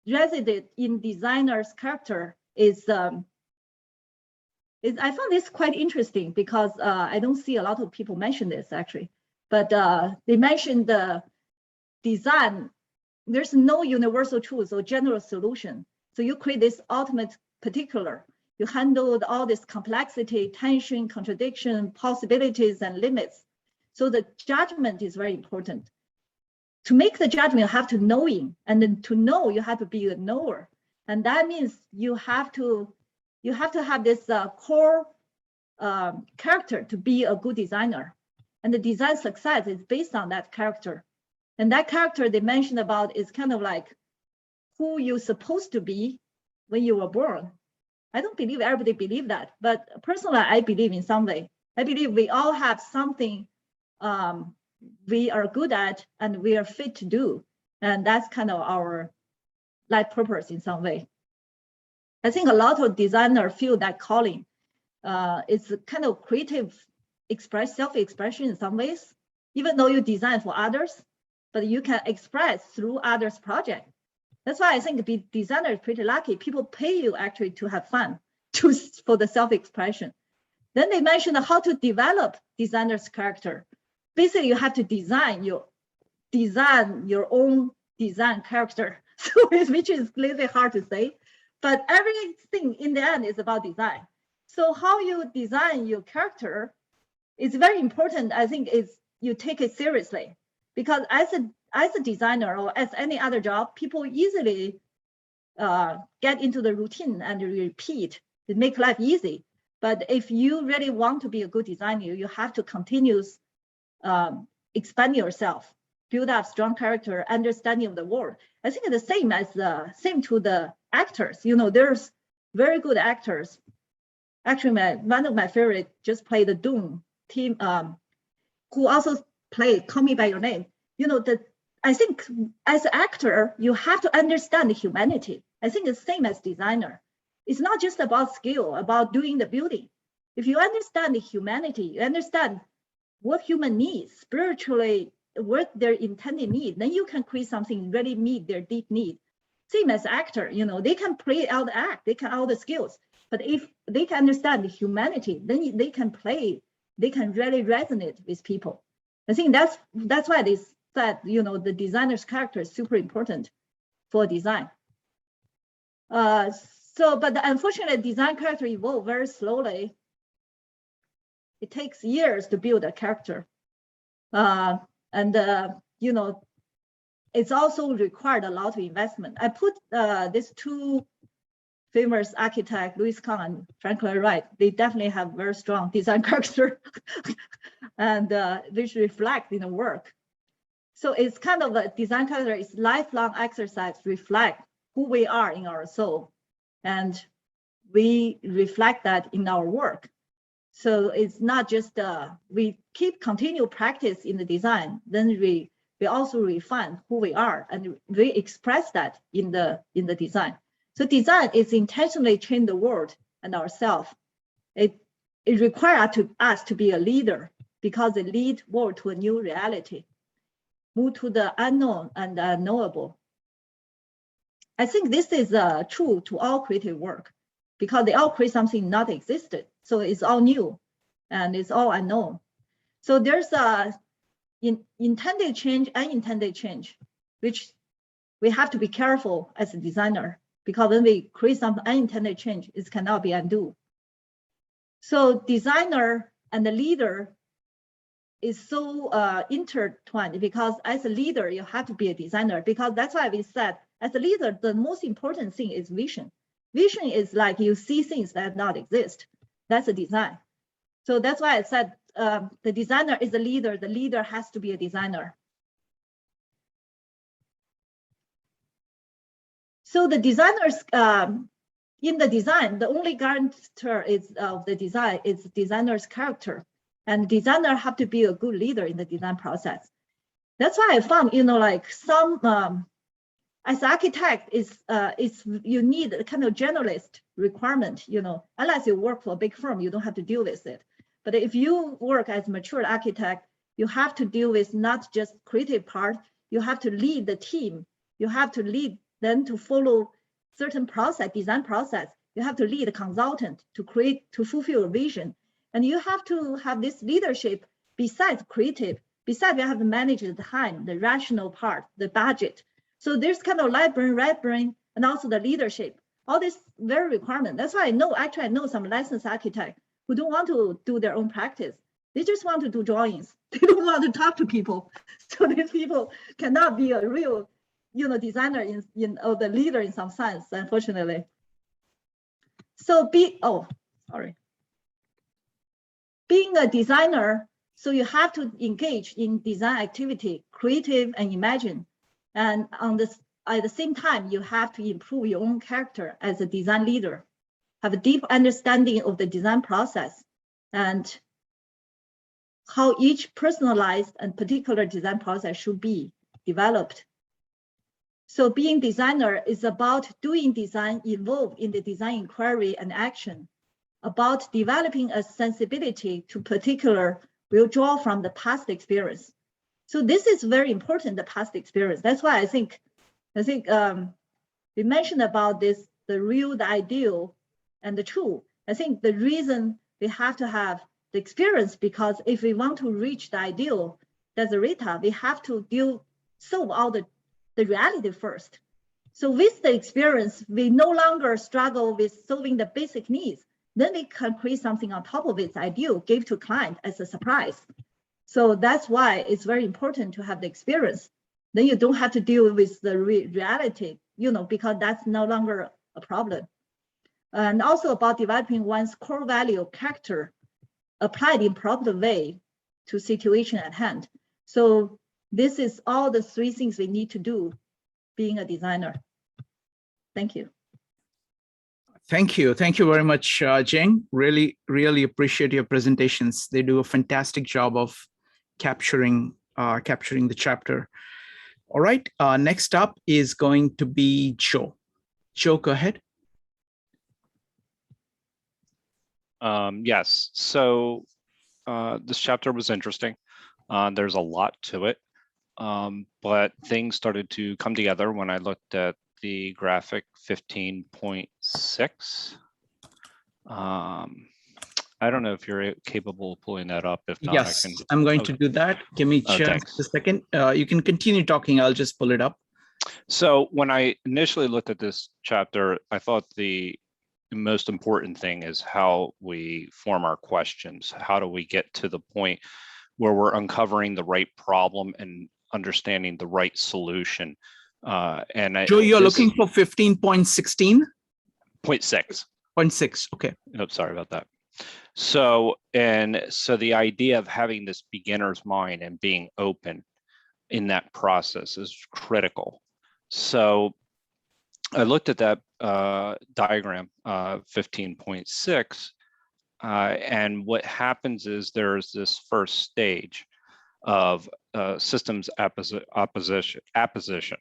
resident in designer's character is I found this quite interesting because I don't see a lot of people mention this actually, but they mentioned the design. There's no universal truth or general solution. So you create this ultimate particular. You handle all this complexity, tension, contradiction, possibilities, and limits. So the judgment is very important. To make the judgment, you have to knowing, and then to know, you have to be a knower. And that means you have to have this core character to be a good designer. And the design success is based on that character. And that character they mentioned about is kind of like who you're supposed to be when you were born. I don't believe everybody believes that, but personally, I believe in some way. I believe we all have something we are good at and we are fit to do. And that's kind of our life purpose in some way. I think a lot of designers feel that calling. It's a kind of creative self-expression in some ways, even though you design for others, but you can express through others' project. That's why I think the designer is pretty lucky. People pay you actually to have fun, for the self-expression. Then they mentioned how to develop designer's character. Basically, you have to design your own design character, so which is a little bit hard to say, but everything in the end is about design. So how you design your character is very important. I think is you take it seriously, because as a designer or as any other job, people easily get into the routine and repeat. It makes life easy. But if you really want to be a good designer, you have to continuously expand yourself, build up strong character, understanding of the world. I think it's the same to the actors. You know, there's very good actors. Actually, one of my favorite just played the Doom team, who also played Call Me by Your Name. You know, I think as an actor, you have to understand the humanity. I think it's the same as designer. It's not just about skill, about doing the building. If you understand the humanity, you understand what human needs, spiritually, what their intended need, then you can create something really meet their deep need. same as actor, they can play out the act, they can all the skills. But if they can understand the humanity, then they can play, they can really resonate with people. I think that's why they said, the designer's character is super important for design. But unfortunately, design character evolve very slowly. It takes years to build a character. It's also required a lot of investment. I put these two famous architects, Louis Kahn and Franklin Wright. They definitely have very strong design character, and which reflect in the work. So it's kind of a design character. It's lifelong exercise, reflect who we are in our soul, and we reflect that in our work. So it's not just we continue practice in the design, then we also refine who we are, and we express that in the design. So design is intentionally change the world and ourselves. It requires us to be a leader, because it leads world to a new reality, move to the unknown and unknowable. I think this is true to all creative work, because they all create something not existed. So it's all new and it's all unknown. So there's intended change, unintended change, which we have to be careful as a designer, because when we create some unintended change, it cannot be undone. So designer and the leader is so intertwined, because as a leader, you have to be a designer, because that's why we said, as a leader, the most important thing is vision. Vision is like you see things that not exist. That's a design. So that's why I said the designer is a leader. The leader has to be a designer. So the designers, in the design, the only guarantor is of the design is designer's character. And designer have to be a good leader in the design process. That's why I found, like some, as architect, you need a kind of generalist requirement, unless you work for a big firm, you don't have to deal with it. But if you work as a mature architect, you have to deal with not just creative part, you have to lead the team. You have to lead them to follow certain process, design process. You have to lead a consultant to fulfill a vision. And you have to have this leadership besides creative, besides you have to manage the time, the rational part, the budget. So there's kind of left brain, right brain, and also the leadership. All this very requirement. That's why I know some licensed architects who don't want to do their own practice. They just want to do drawings. They don't want to talk to people. So these people cannot be a real, designer or the leader in some sense, unfortunately. So being a designer, so you have to engage in design activity, creative and imagine. And at the same time, you have to improve your own character as a design leader, have a deep understanding of the design process and how each personalized and particular design process should be developed. So being designer is about doing design involved in the design inquiry and action, about developing a sensibility to particular will draw from the past experience. So this is very important, the past experience. That's why I think we mentioned about this, the real, the ideal, and the true. I think the reason we have to have the experience, because if we want to reach the ideal, Desirita, we have to solve all the reality first. So with the experience, we no longer struggle with solving the basic needs. Then we can create something on top of its ideal, give to client as a surprise. So that's why it's very important to have the experience. Then you don't have to deal with the reality, because that's no longer a problem. And also about developing one's core value, character, applied in proper way to situation at hand. So this is all the three things we need to do being a designer. Thank you. Thank you. Thank you very much, Jing. Really, really appreciate your presentations. They do a fantastic job of capturing the chapter. All right, next up is going to be Joe. Joe, go ahead. Yes, so this chapter was interesting. There's a lot to it, but things started to come together when I looked at the graphic 15.6. I don't know if you're capable of pulling that up. If not, Yes, I can. I'm going Okay. to do that. Give me just Thanks. a second. You can continue talking. I'll just pull it up. So when I initially looked at this chapter, I thought the most important thing is how we form our questions. How do we get to the point where we're uncovering the right problem and understanding the right solution? Joe, you're looking for 15.16? 0.6. 0.6, okay. Nope, sorry about that. So the idea of having this beginner's mind and being open in that process is critical. So I looked at that diagram, 15.6, and what happens is there's this first stage of systems apposition.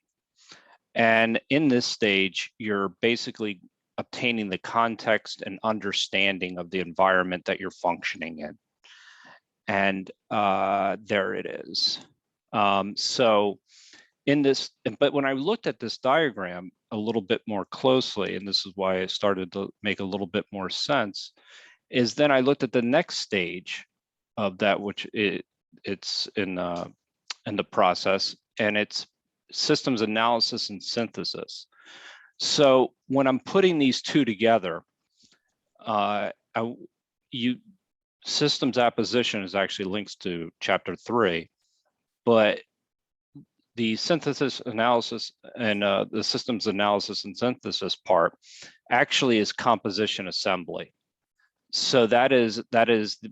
And in this stage, you're basically obtaining the context and understanding of the environment that you're functioning in. And there it is. So in this, but when I looked at this diagram a little bit more closely, and this is why it started to make a little bit more sense, is then I looked at the next stage of that, which it's in the process, and it's systems analysis and synthesis. So when I'm putting these two together, systems apposition is actually links to chapter 3, but the synthesis analysis and the systems analysis and synthesis part actually is composition assembly. So that is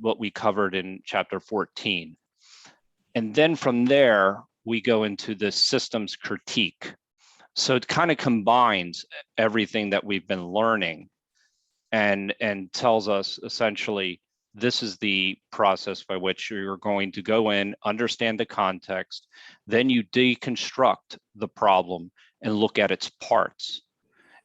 what we covered in chapter 14. And then from there, we go into the systems critique. So it kind of combines everything that we've been learning and tells us essentially, this is the process by which you're going to go in, understand the context, then you deconstruct the problem and look at its parts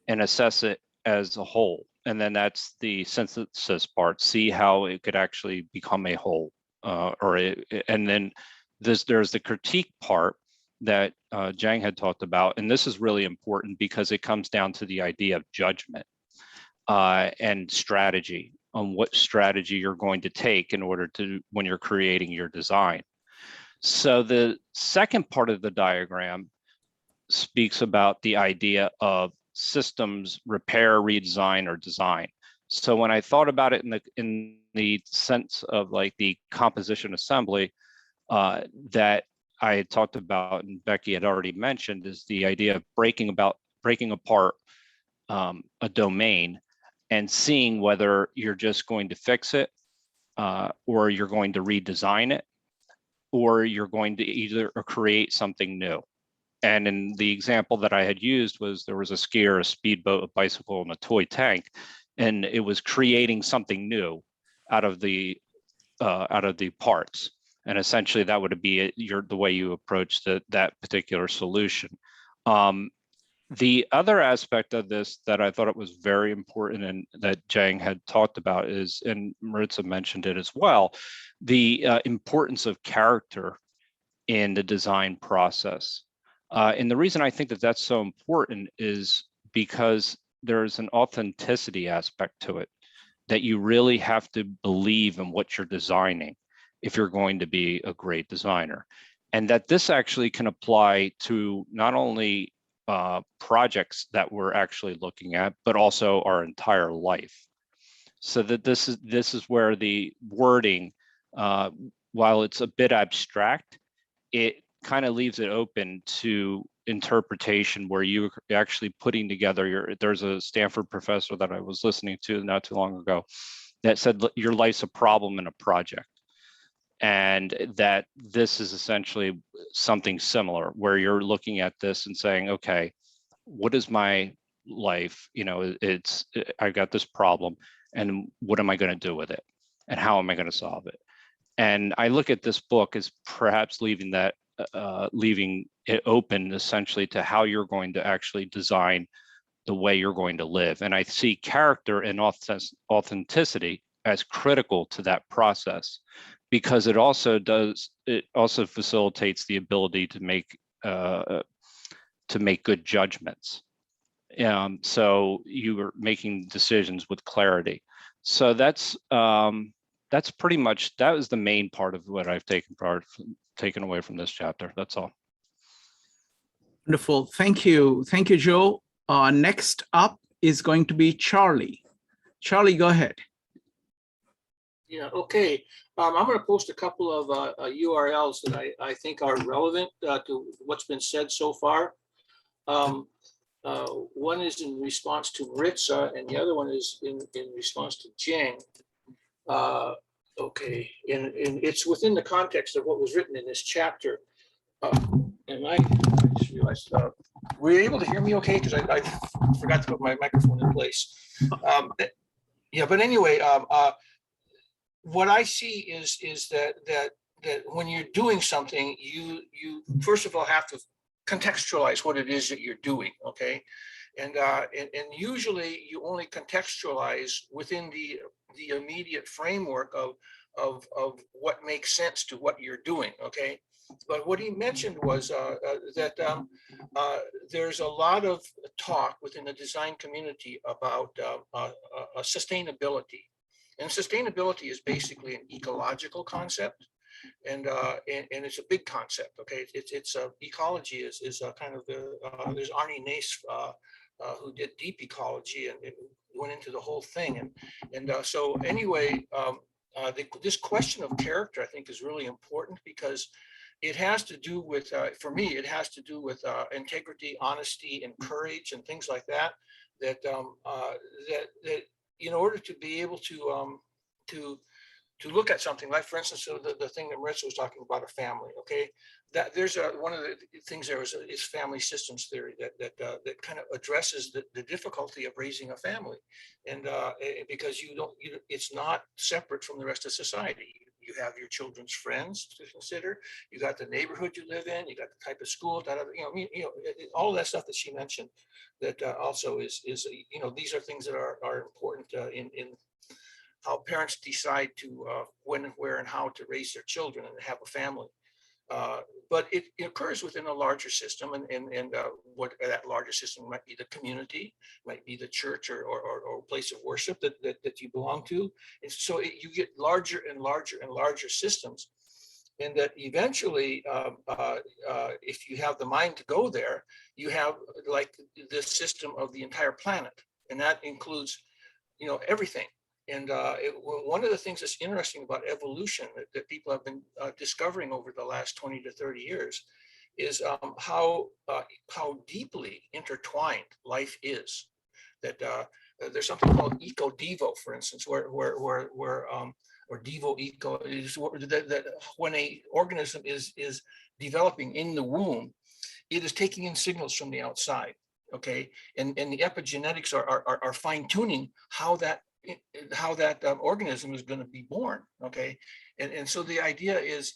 and assess it as a whole. And then that's the synthesis part, see how it could actually become a whole. And then there's the critique part that Zhang had talked about. And this is really important because it comes down to the idea of judgment and strategy, on what strategy you're going to take in order to, when you're creating your design. So the second part of the diagram speaks about the idea of systems repair, redesign, or design. So when I thought about it in the sense of like the composition assembly that I had talked about and Becky had already mentioned, is the idea of breaking apart a domain and seeing whether you're just going to fix it or you're going to redesign it, or you're going to either create something new. And in the example that I had used was there was a skier, a speedboat, a bicycle, and a toy tank, and it was creating something new out of the parts. And essentially that would be the way you approach that particular solution. The other aspect of this that I thought it was very important and that Zhang had talked about is, and Marissa mentioned it as well, the importance of character in the design process. And the reason I think that that's so important is because there's an authenticity aspect to it, that you really have to believe in what you're designing if you're going to be a great designer. And that this actually can apply to not only projects that we're actually looking at, but also our entire life. So that this is where the wording, while it's a bit abstract, it kind of leaves it open to interpretation where you're actually putting together there's a Stanford professor that I was listening to not too long ago that said your life's a problem in a project. And that this is essentially something similar where you're looking at this and saying, okay, what is my life? You know, I got this problem and what am I going to do with it? And how am I going to solve it? And I look at this book as perhaps leaving it open essentially to how you're going to actually design the way you're going to live. And I see character and authenticity as critical to that process, because it also facilitates the ability to make good judgments. So you were making decisions with clarity. So that's pretty much, that was the main part of what I've taken away from this chapter. That's all. Wonderful. Thank you. Thank you, Joe. Next up is going to be Charlie. Charlie, go ahead. Yeah, okay. I'm going to post a couple of URLs that I think are relevant to what's been said so far. One is in response to Maritza, and the other one is in response to Jing. Okay, and it's within the context of what was written in this chapter. And I just realized, were you able to hear me okay? Because I forgot to put my microphone in place. Yeah, but anyway, what I see is that when you're doing something, you first of all have to contextualize what it is that you're doing, okay? And usually you only contextualize within the immediate framework of what makes sense to what you're doing, okay? But what he mentioned was that there's a lot of talk within the design community about sustainability. And sustainability is basically an ecological concept, and it's a big concept. Okay, it's ecology is kind of there's Arnie Nace who did deep ecology and it went into the whole thing, and so anyway, this question of character I think is really important because it has to do with for me it has to do with integrity, honesty, and courage and things like that. That in order to be able to look at something like, for instance, so the thing that Marissa was talking about, a family, okay, that there's one of the things there is family systems theory that kind of addresses the difficulty of raising a family, and because it's not separate from the rest of society. You have your children's friends to consider. You got the neighborhood you live in. You got the type of school. All of that stuff that she mentioned. That also is these are things that are important in how parents decide to when and where and how to raise their children and have a family. But it occurs within a larger system, and what that larger system might be the community, might be the church or place of worship that you belong to. And so you get larger and larger and larger systems, and that eventually, if you have the mind to go there, you have like the system of the entire planet, and that includes everything. And one of the things that's interesting about evolution that people have been discovering over the last 20 to 30 years is how deeply intertwined life is. That there's something called eco-devo, for instance, where or devo-eco is that when a organism is developing in the womb, it is taking in signals from the outside. Okay, and the epigenetics are fine-tuning how that organism is going to be born. Okay, and so the idea is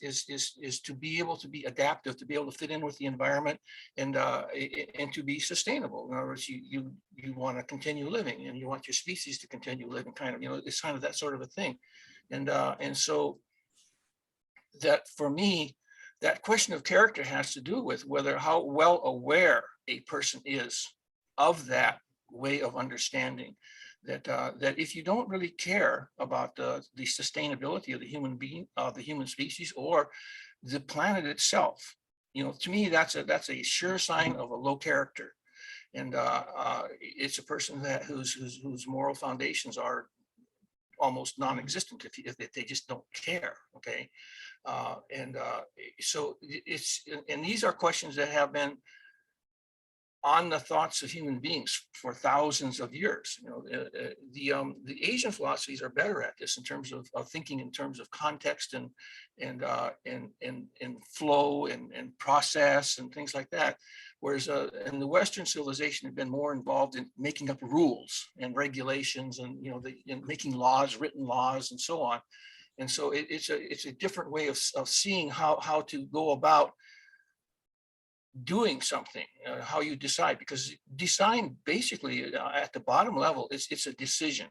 to be able to be adaptive, to be able to fit in with the environment, and to be sustainable. In other words, you want to continue living, and you want your species to continue living. Kind of, it's kind of that sort of a thing, and so that for me, that question of character has to do with how well aware a person is of that way of understanding. That if you don't really care about the sustainability of the human being, of the human species, or the planet itself, to me that's a sure sign of a low character, and it's a person whose moral foundations are almost non-existent if they just don't care. Okay, so these are questions that have been on the thoughts of human beings for thousands of years. The Asian philosophies are better at this in terms of thinking in terms of context and flow and process and things like that. Whereas in the Western civilization have been more involved in making up rules and regulations and making laws, written laws, and so on. And so it's a different way of seeing how to go about doing something, how you decide, because design basically at the bottom level it's a decision,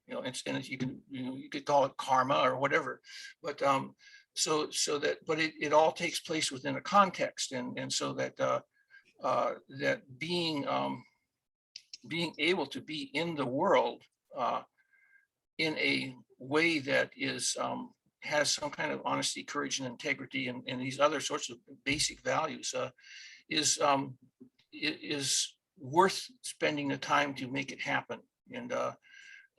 and you could call it karma or whatever, but it all takes place within a context, and so that that being being able to be in the world in a way that is has some kind of honesty, courage, and integrity, and these other sorts of basic values is worth spending the time to make it happen.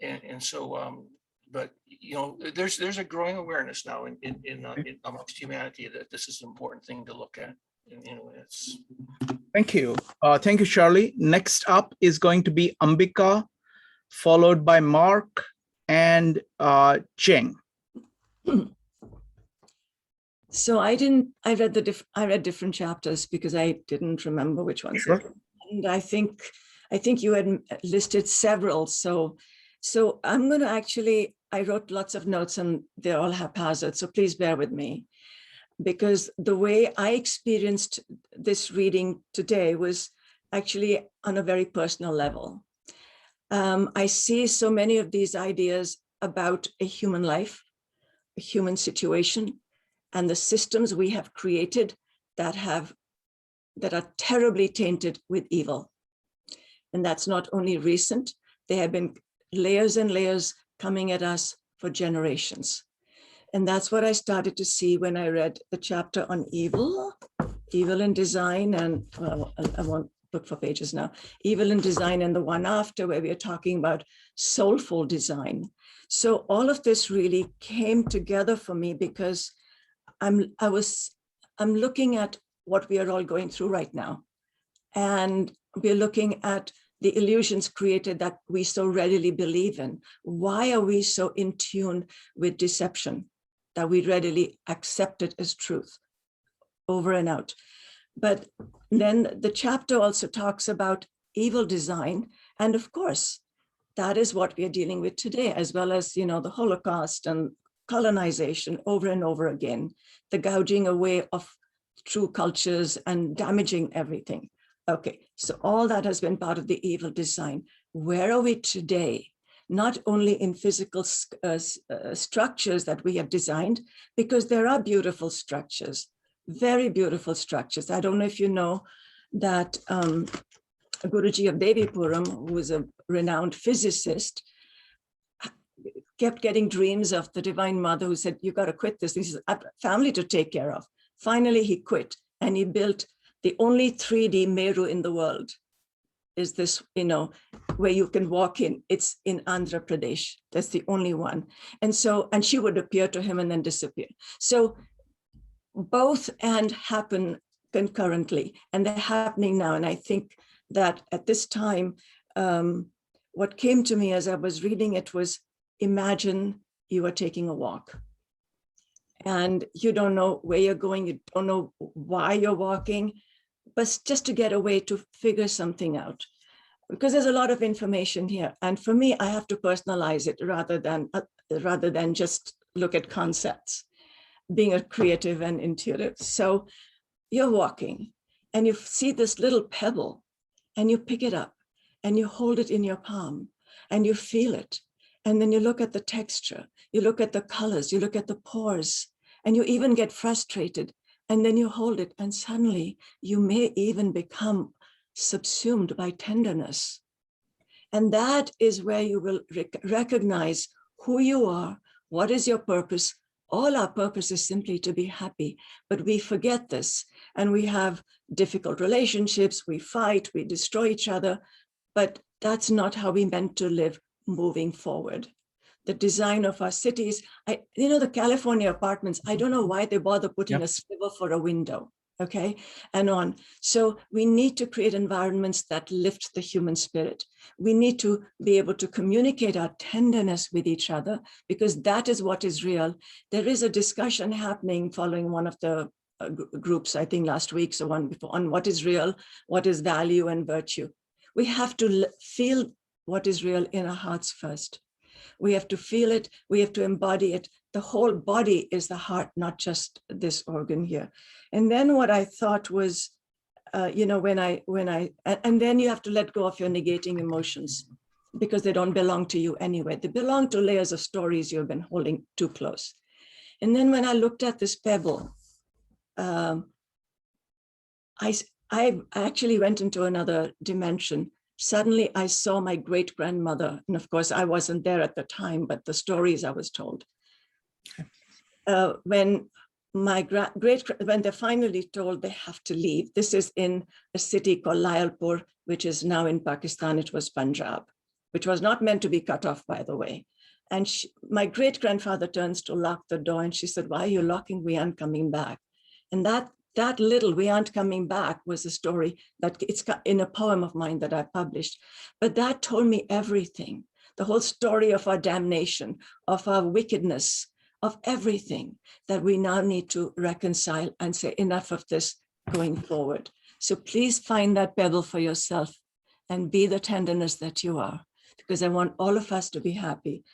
And so, but you know, there's a growing awareness now in amongst humanity that this is an important thing to look at. And anyway, it's. Thank you. Thank you, Charlie. Next up is going to be Ambika, followed by Mark and Cheng. So I read different chapters because I didn't remember which ones. Sure. And I think you had listed several. So I'm going to I wrote lots of notes and they're all haphazard. So please bear with me, because the way I experienced this reading today was actually on a very personal level. I see so many of these ideas about a human life, a human situation, and the systems we have created that are terribly tainted with evil. And that's not only recent, they have been layers and layers coming at us for generations. And that's what I started to see when I read the chapter on evil in design, and well, I won't look for pages now, evil in design, and the one after where we are talking about soulful design. So all of this really came together for me because I'm looking at what we are all going through right now. And we're looking at the illusions created that we so readily believe in. Why are we so in tune with deception that we readily accept it as truth over and out? But then the chapter also talks about evil design. And of course, that is what we are dealing with today, as well as, you know, the Holocaust and colonization over and over again, the gouging away of true cultures and damaging everything. Okay, so all that has been part of the evil design. Where are we today? Not only in physical structures that we have designed, because there are beautiful structures, very beautiful structures. I don't know if you know that Guruji of Devipuram, who was a renowned physicist, kept getting dreams of the Divine Mother who said, you got to quit this. This is a family to take care of. Finally, he quit and he built the only 3D Meru in the world. Is this, you know, where you can walk in. It's in Andhra Pradesh. That's the only one. And she would appear to him and then disappear. So both and happen concurrently, and they're happening now. And I think that at this time, what came to me as I was reading it was, imagine you are taking a walk and you don't know where you're going, you don't know why you're walking, but just to get away to figure something out. Because there's a lot of information here. And for me, I have to personalize it rather than just look at concepts, being a creative and intuitive. So you're walking and you see this little pebble and you pick it up and you hold it in your palm and you feel it. And then you look at the texture, you look at the colors, you look at the pores, and you even get frustrated. And then you hold it and suddenly you may even become subsumed by tenderness. And that is where you will recognize who you are, what is your purpose. All our purpose is simply to be happy, but we forget this and we have difficult relationships, we fight, we destroy each other, but that's not how we meant to live moving forward. The design of our cities, the California apartments, I don't know why they bother putting a swivel for a window, okay, and on. So we need to create environments that lift the human spirit. We need to be able to communicate our tenderness with each other, because that is what is real. There is a discussion happening following one of the groups, I think last week, so one before, on what is real, what is value and virtue. We have to feel what is real in our hearts first. We have to feel it, we have to embody it. The whole body is the heart, not just this organ here. And then what I thought was, and then you have to let go of your negating emotions, because they don't belong to you anyway. They belong to layers of stories you've been holding too close. And then when I looked at this pebble, I actually went into another dimension. suddenly I saw my great-grandmother. And of course, I wasn't there at the time, but the stories I was told. When when they're finally told they have to leave, this is in a city called Layalpur, which is now in Pakistan. It was Punjab, which was not meant to be cut off, by the way. And my great-grandfather turns to lock the door, and she said, "Why are you locking? We aren't coming back." And that little "we aren't coming back" was a story that it's in a poem of mine that I published. But that told me everything, the whole story of our damnation, of our wickedness, of everything that we now need to reconcile and say enough of this going forward. So please find that pebble for yourself and be the tenderness that you are, because I want all of us to be happy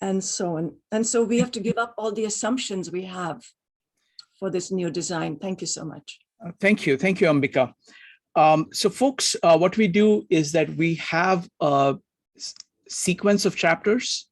and so on. And so we have to give up all the assumptions we have for this new design. Thank you so much. Thank you. Thank you, Ambika. So folks, what we do is that we have a sequence of chapters.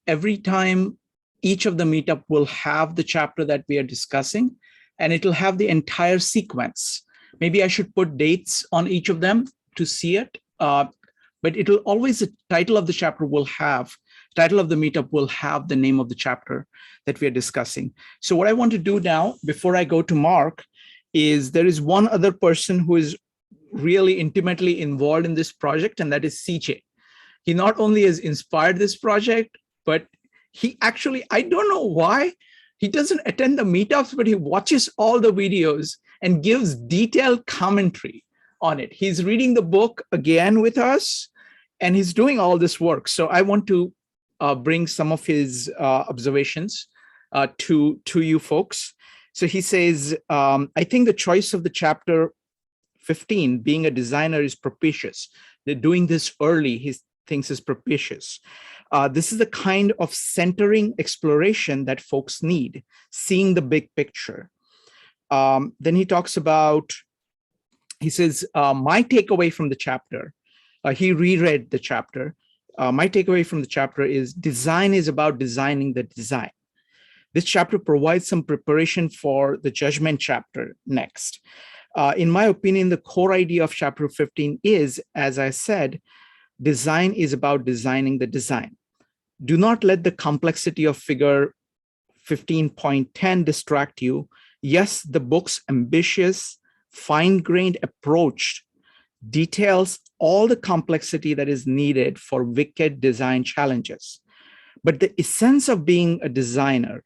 Every time each of the meetup will have the chapter that we are discussing, and it'll have the entire sequence. Maybe I should put dates on each of them to see it, but it'll always, the title of the chapter will have, title of the meetup will have the name of the chapter that we are discussing. So what I want to do now, before I go to Mark, is there is one other person who is really intimately involved in this project, and that is CJ. He not only has inspired this project, but he actually, I don't know why, he doesn't attend the meetups, but he watches all the videos and gives detailed commentary on it. He's reading the book again with us, and he's doing all this work. So I want to bring some of his observations to you folks. So he says, I think the choice of the chapter 15, being a designer, is propitious. They're doing this early, he thinks is propitious. This is the kind of centering exploration that folks need, seeing the big picture. Then he talks about, he says, my takeaway from the chapter, he reread the chapter. My takeaway from the chapter is design is about designing the design. This chapter provides some preparation for the judgment chapter next. In my opinion, the core idea of chapter 15 is, as I said, design is about designing the design. Do not let the complexity of figure 15.10 distract you. Yes, the book's ambitious, fine-grained approach details all the complexity that is needed for wicked design challenges. But the essence of being a designer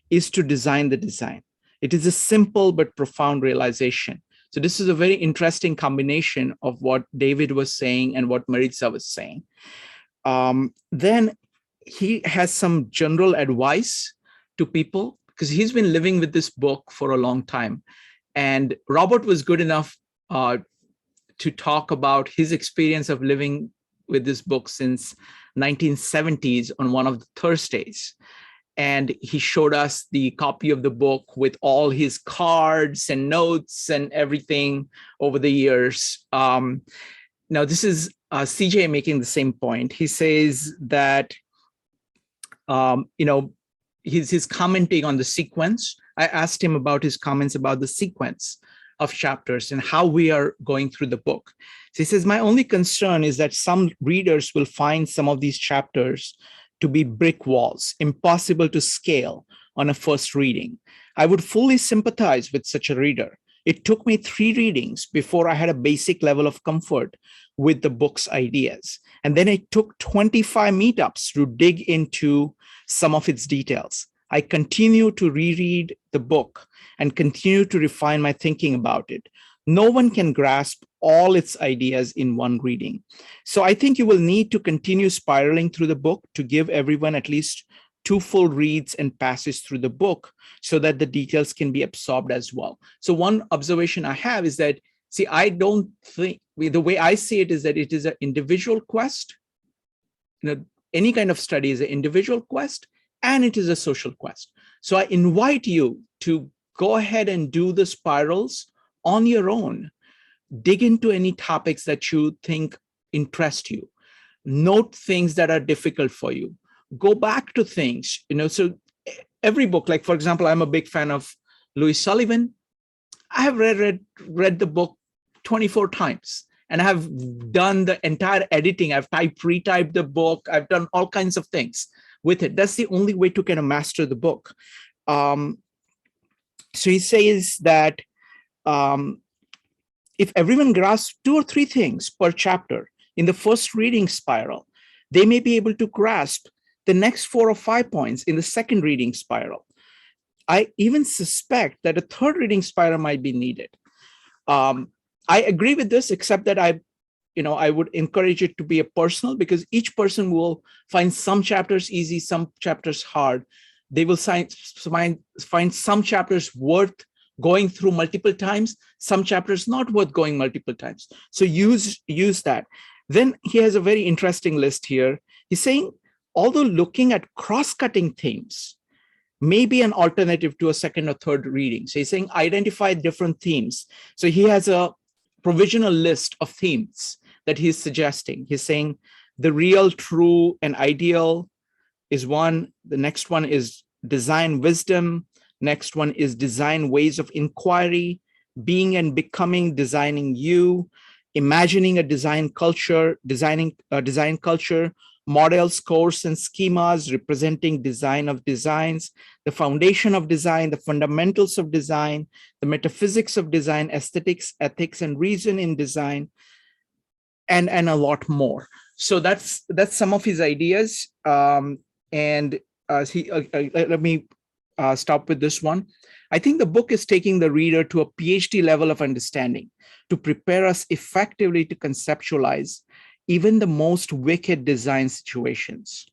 is to design the design. It is a simple but profound realization. So this is a very interesting combination of what David was saying and what Marissa was saying. Then he has some general advice to people, because he's been living with this book for a long time. And Robert was good enough to talk about his experience of living with this book since 1970s on one of the Thursdays. And he showed us the copy of the book with all his cards and notes and everything over the years. Now, this is CJ making the same point. He says that, he's commenting on the sequence. I asked him about his comments about the sequence of chapters and how we are going through the book. So he says, my only concern is that some readers will find some of these chapters to be brick walls, impossible to scale on a first reading. I would fully sympathize with such a reader. It took me 3 readings before I had a basic level of comfort with the book's ideas. And then it took 25 meetups to dig into some of its details. I continue to reread the book and continue to refine my thinking about it. No one can grasp all its ideas in one reading. So I think you will need to continue spiraling through the book to give everyone at least 2 full reads and passes through the book so that the details can be absorbed as well. So one observation I have is that, see, I don't think, the way I see it is that it is an individual quest. Any kind of study is an individual quest, and it is a social quest. So I invite you to go ahead and do the spirals on your own. Dig into any topics that you think interest you. Note things that are difficult for you. Go back to things, so every book, like for example, I'm a big fan of Louis Sullivan. I have read the book 24 times. and I have done the entire editing. I've retyped the book. I've done all kinds of things with it. That's the only way to kind of master the book. So he says that if everyone grasps 2 or 3 things per chapter in the first reading spiral, they may be able to grasp the next 4 or 5 points in the second reading spiral. I even suspect that a third reading spiral might be needed. I agree with this, except that I would encourage it to be a personal, because each person will find some chapters easy, some chapters hard. They will find some chapters worth going through multiple times, some chapters not worth going multiple times. So use that. Then he has a very interesting list here. He's saying, although looking at cross-cutting themes may be an alternative to a second or third reading. So he's saying identify different themes. So he has a provisional list of themes that he's suggesting. He's saying the real, true, and ideal is one. The next one is design wisdom. Next one is design ways of inquiry, being and becoming, designing you, imagining a design culture, designing a design culture, models, course, and schemas representing design of designs, the foundation of design, the fundamentals of design, the metaphysics of design, aesthetics, ethics, and reason in design, and a lot more. So that's some of his ideas. Let me stop with this one. I think the book is taking the reader to a PhD level of understanding to prepare us effectively to conceptualize even the most wicked design situations.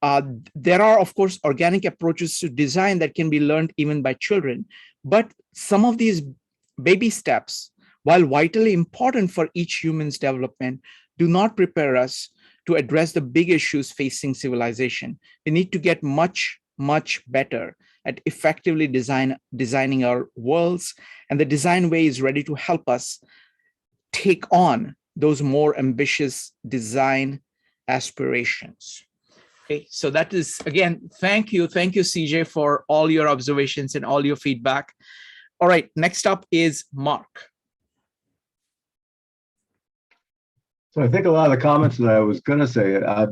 There are, of course, organic approaches to design that can be learned even by children, but some of these baby steps, while vitally important for each human's development, do not prepare us to address the big issues facing civilization. We need to get much, much better at effectively designing our worlds, and the design way is ready to help us take on those more ambitious design aspirations. Okay, so that is, again, thank you, CJ, for all your observations and all your feedback. All right, next up is Mark. So I think a lot of the comments that I was going to say, I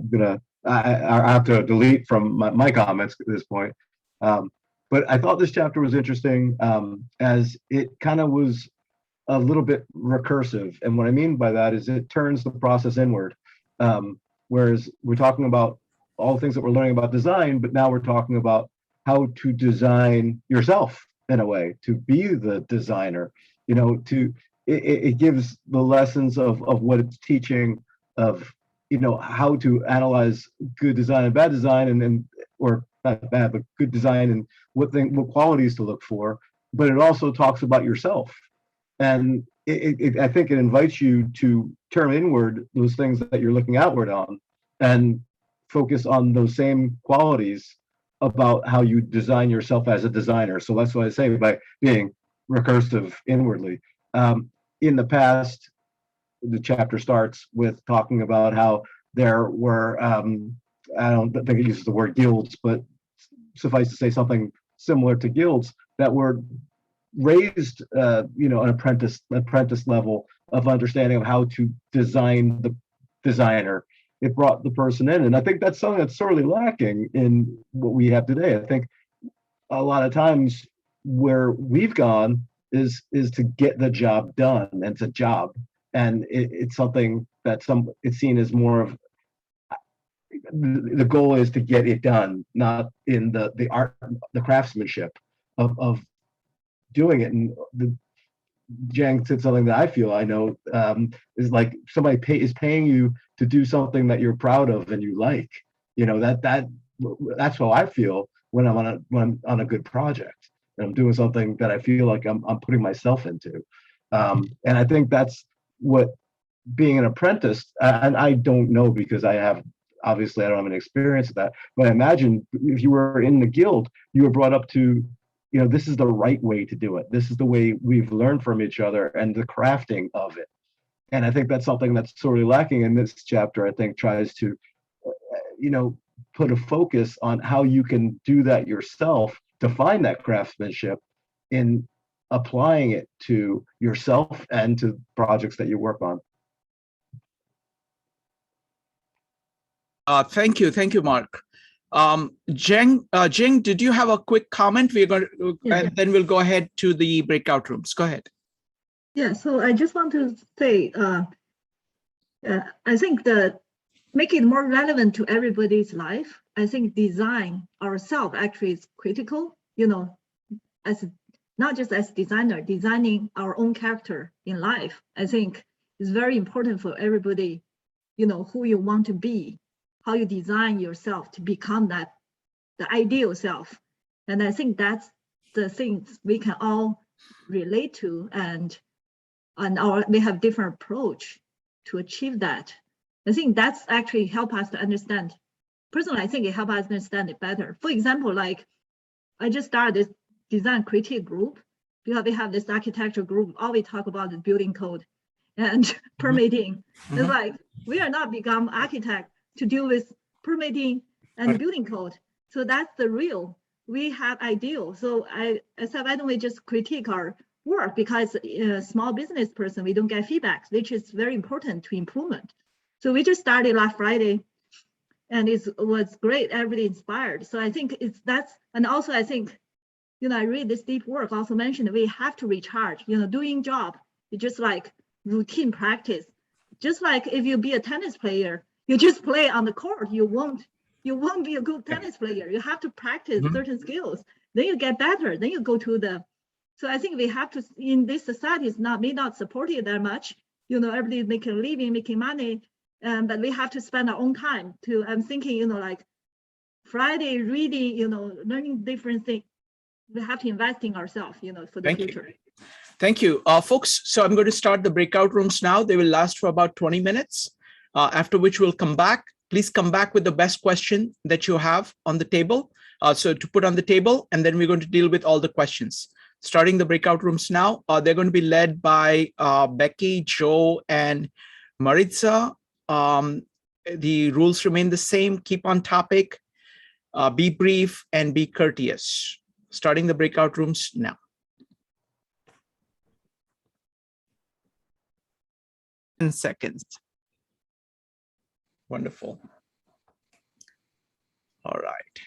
have to delete from my comments at this point. But I thought this chapter was interesting as it kind of was a little bit recursive. And what I mean by that is it turns the process inward. Whereas we're talking about all the things that we're learning about design, but now we're talking about how to design yourself in a way, to be the designer, it gives the lessons of what it's teaching of, how to analyze good design and bad design or not bad, but good design and what qualities to look for. But it also talks about yourself. And I think it invites you to turn inward those things that you're looking outward on and focus on those same qualities about how you design yourself as a designer. So that's what I say by being recursive inwardly. In the past, the chapter starts with talking about how there were, I don't think it uses the word guilds, but suffice to say something similar to guilds that were raised, an apprentice level of understanding of how to design the designer. It brought the person in. And I think that's something that's sorely lacking in what we have today. I think a lot of times where we've gone is to get the job done. And it's a job. And it's something that it's seen as more of the goal is to get it done, not in the art, the craftsmanship of doing it. And Jang said something that I feel I know is like somebody is paying you to do something that you're proud of and you like. That's how I feel when I'm on a good project and I'm doing something that I feel like I'm putting myself into. And I think that's what being an apprentice. And I don't know because obviously I don't have an experience of that. But I imagine if you were in the guild, you were brought up to, this is the right way to do it. This is the way we've learned from each other and the crafting of it. And I think that's something that's sorely lacking in this chapter. I think tries to, put a focus on how you can do that yourself to find that craftsmanship in applying it to yourself and to projects that you work on. Thank you, Mark. Jing, did you have a quick comment? We're going to, and then we'll go ahead to the breakout rooms. Go ahead. Yeah, so I just want to say, I think that make it more relevant to everybody's life. I think design ourselves actually is critical, as not just as designer, designing our own character in life, I think is very important for everybody, who you want to be, how you design yourself to become the ideal self. And I think that's the things we can all relate to, and we have different approach to achieve that. I think that's actually help us to understand. Personally, I think it helps us understand it better. For example, like I just started this design critique group because we have this architecture group. All we talk about is building code and permitting. It's like we are not become architect to deal with permitting and building code. So that's the real. We have ideal. So I said, why don't we just critique our work, because a small business person, we don't get feedback, which is very important to improvement. So we just started last Friday, and it was great. Everybody inspired. So I think that's, and also I think, I read this deep work also mentioned we have to recharge. Doing job, it's just like routine practice. Just like if you be a tennis player, you just play on the court, you won't be a good tennis player. You have to practice certain skills. Then you get better. Then you go to the. So I think we have to, in this society, may not support it that much. Everybody making a living, making money, but we have to spend our own time to. I'm thinking, like Friday reading, learning different things. We have to invest in ourselves, for the future. Thank you, folks. So I'm going to start the breakout rooms now. They will last for about 20 minutes, after which we'll come back. Please come back with the best question that you have on the table. So to put on the table, and then we're going to deal with all the questions. Starting the breakout rooms now. They're going to be led by Becky, Joe, and Marissa. The rules remain the same. Keep on topic, be brief, and be courteous. Starting the breakout rooms now. In seconds. Wonderful. All right.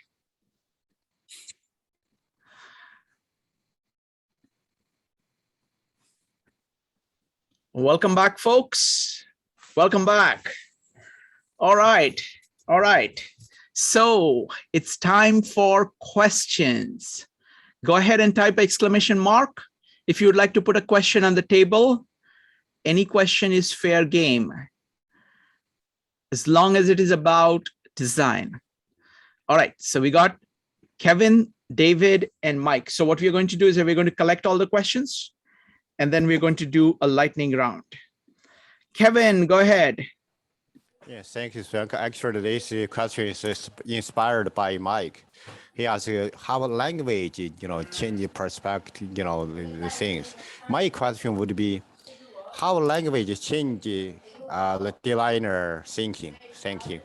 Welcome back, folks. Welcome back. All right. So it's time for questions. Go ahead and type exclamation mark if you would like to put a question on the table. Any question is fair game, as long as it is about design. All right, so we got Kevin, David, and Mike. So what we're going to do is we're going to collect all the questions, and then we're going to do a lightning round. Kevin, go ahead. Yes, thank you, sir. Actually, this question is inspired by Mike. He asks how language, change perspective, the things. My question would be, how language change the designer thinking? Thank you.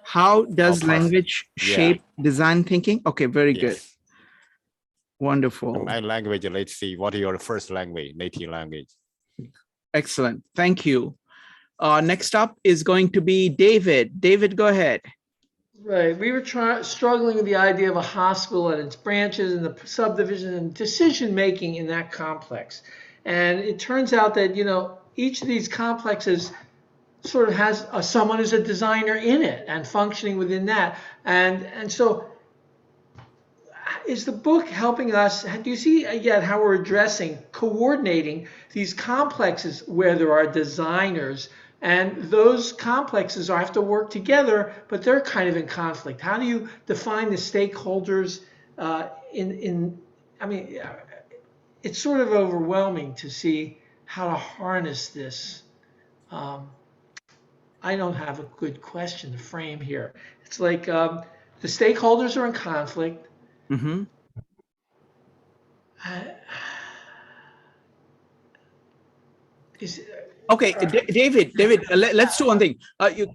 How does language shape design thinking? Okay, very good. Wonderful. My language, let's see, what is your first language, native language? Excellent, thank you. Next up is going to be David. David, go ahead. Right, we were struggling with the idea of a hospital and its branches and the subdivision and decision-making in that complex. And it turns out that, each of these complexes sort of has someone who's a designer in it and functioning within that. And so is the book helping us? Do you see yet how we're addressing, coordinating these complexes where there are designers, and those complexes have to work together, but they're kind of in conflict? How do you define the stakeholders it's sort of overwhelming to see how to harness this. I don't have a good question to frame here. It's like the stakeholders are in conflict. Mm-hmm. Okay, David, let's do one thing. You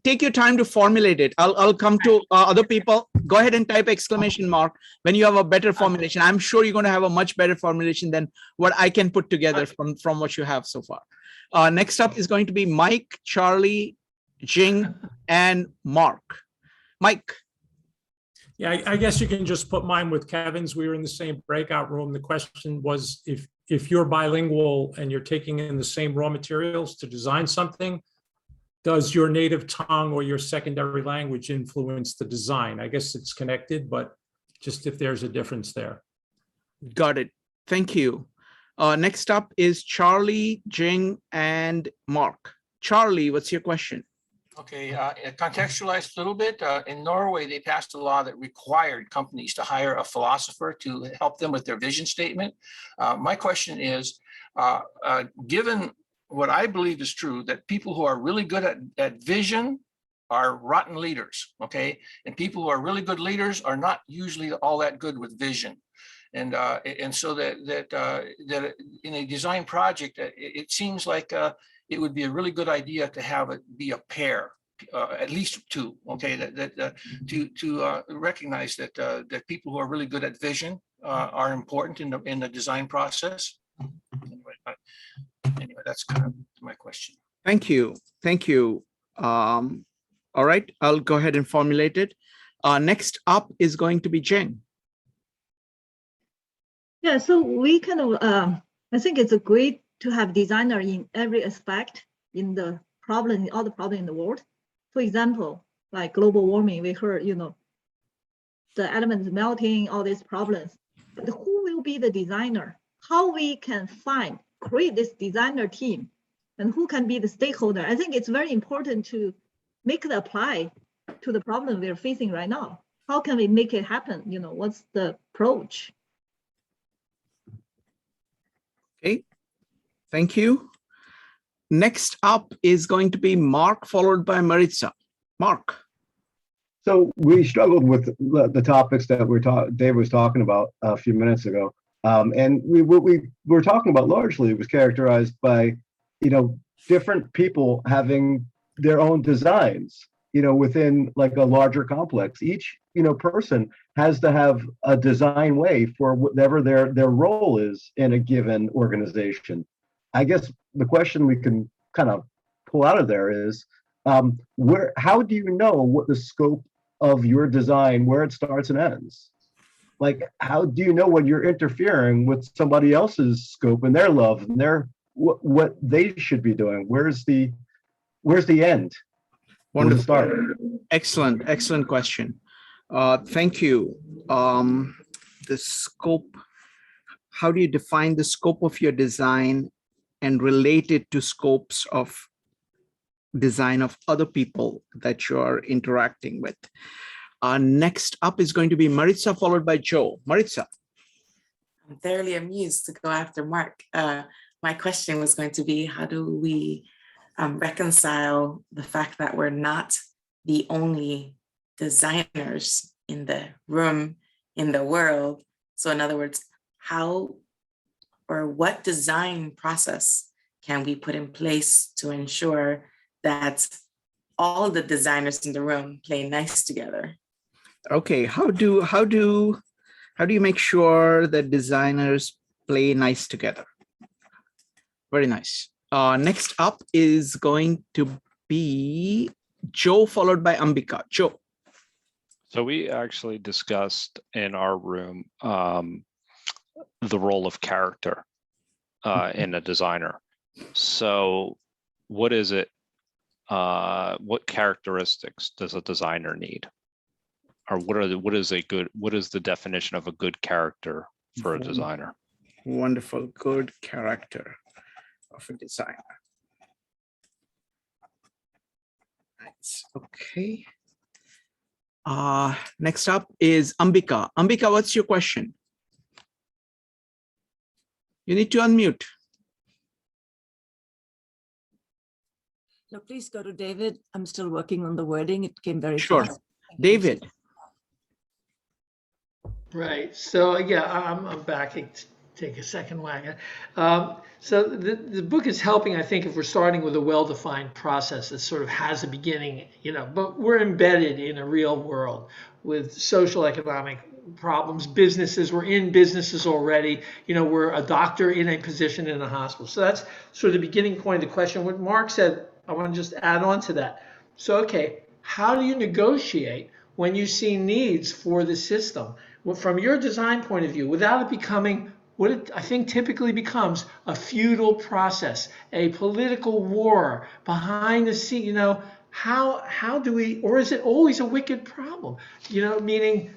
take your time to formulate it. I'll come to other people. Go ahead and type exclamation mark when you have a better formulation. I'm sure you're going to have a much better formulation than what I can put together from what you have so far. Next up is going to be Mike, Charlie, Jing, and Mark. Mike. Yeah, I guess you can just put mine with Kevin's. We were in the same breakout room. The question was, if you're bilingual and you're taking in the same raw materials to design something, does your native tongue or your secondary language influence the design? I guess it's connected, but just if there's a difference there. Got it. Thank you. Next up is Charlie, Jing, and Mark. Charlie, what's your question? Okay, contextualized a little bit. In Norway, they passed a law that required companies to hire a philosopher to help them with their vision statement. My question is, given what I believe is true, that people who are really good at vision are rotten leaders, okay? And people who are really good leaders are not usually all that good with vision. And so that in a design project, it seems like it would be a really good idea to have it be a pair, at least two, okay? To recognize that people who are really good at vision are important in the design process. Anyway, that's kind of my question. Thank you. Thank you. All right, I'll go ahead and formulate it. Next up is going to be Jing. Yeah, so we kind of, I think it's a great to have designer in every aspect in the problem, all the problem in the world. For example, like global warming, we heard, the elements melting, all these problems. But who will be the designer? How we can create this designer team, and who can be the stakeholder? I think it's very important to make it apply to the problem we're facing right now. How can we make it happen? What's the approach? Okay, thank you. Next up is going to be Mark, followed by Marissa. Mark. So we struggled with the topics that Dave was talking about a few minutes ago. And what we were talking about largely was characterized by, different people having their own designs, within like a larger complex. Each, person has to have a design way for whatever their role is in a given organization. I guess the question we can kind of pull out of there is, how do you know what the scope of your design, where it starts and ends? Like, how do you know when you're interfering with somebody else's scope and their love and their what they should be doing? Where's the end? Wonderful. Start? Excellent question. Thank you. The scope, how do you define the scope of your design and relate it to scopes of design of other people that you're interacting with? Next up is going to be Marissa, followed by Joe. Marissa. I'm thoroughly amused to go after Mark. My question was going to be, how do we reconcile the fact that we're not the only designers in the room, in the world? So in other words, how or what design process can we put in place to ensure that all the designers in the room play nice together? Okay, how do you make sure that designers play nice together? Very nice. Next up is going to be Joe, followed by Ambika. Joe. So we actually discussed in our room the role of character in a designer. So what is it? What characteristics does a designer need? Or what is the definition of a good character for a designer? Wonderful, good character of a designer. Nice. Okay. Next up is Ambika. Ambika, what's your question? You need to unmute. No, please go to David. I'm still working on the wording. It came very Sure. fast. David. Right. So yeah, I'm back. Take a second whack. So the book is helping, I think, if we're starting with a well-defined process that sort of has a beginning, but we're embedded in a real world with social economic problems, businesses. We're in businesses already. We're a doctor in a position in a hospital. So that's sort of the beginning point of the question. What Mark said, I want to just add on to that. So, okay, how do you negotiate when you see needs for the system from your design point of view without it becoming what it, I think, typically becomes a feudal process, a political war behind the scene? You know, how do we, or is it always a wicked problem? You know, meaning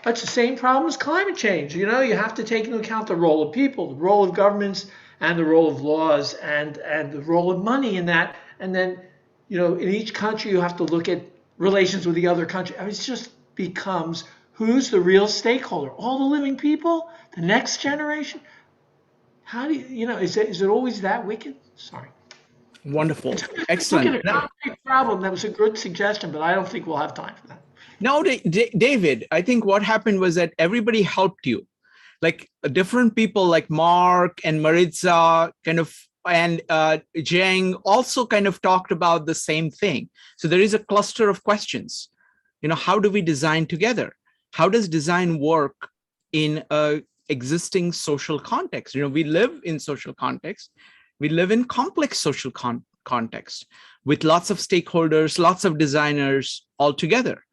it's the same problem as climate change. You know, you have to take into account the role of people, the role of governments, and the role of laws, and the role of money in that. And then, you know, in each country, you have to look at relations with the other country. I mean, it just becomes who's the real stakeholder? All the living people, the next generation. How do you, you know, is it always that wicked? Sorry. Wonderful. Look at Excellent. a concrete problem. That was a good suggestion, but I don't think we'll have time for that. No, David, I think what happened was that everybody helped you. Like different people like Mark and Maritza kind of, and Zheng also kind of talked about the same thing. So there is a cluster of questions. You know, how do we design together? How does design work in a existing social context? You know, we live in social context. We live in complex social context with lots of stakeholders, lots of designers all together.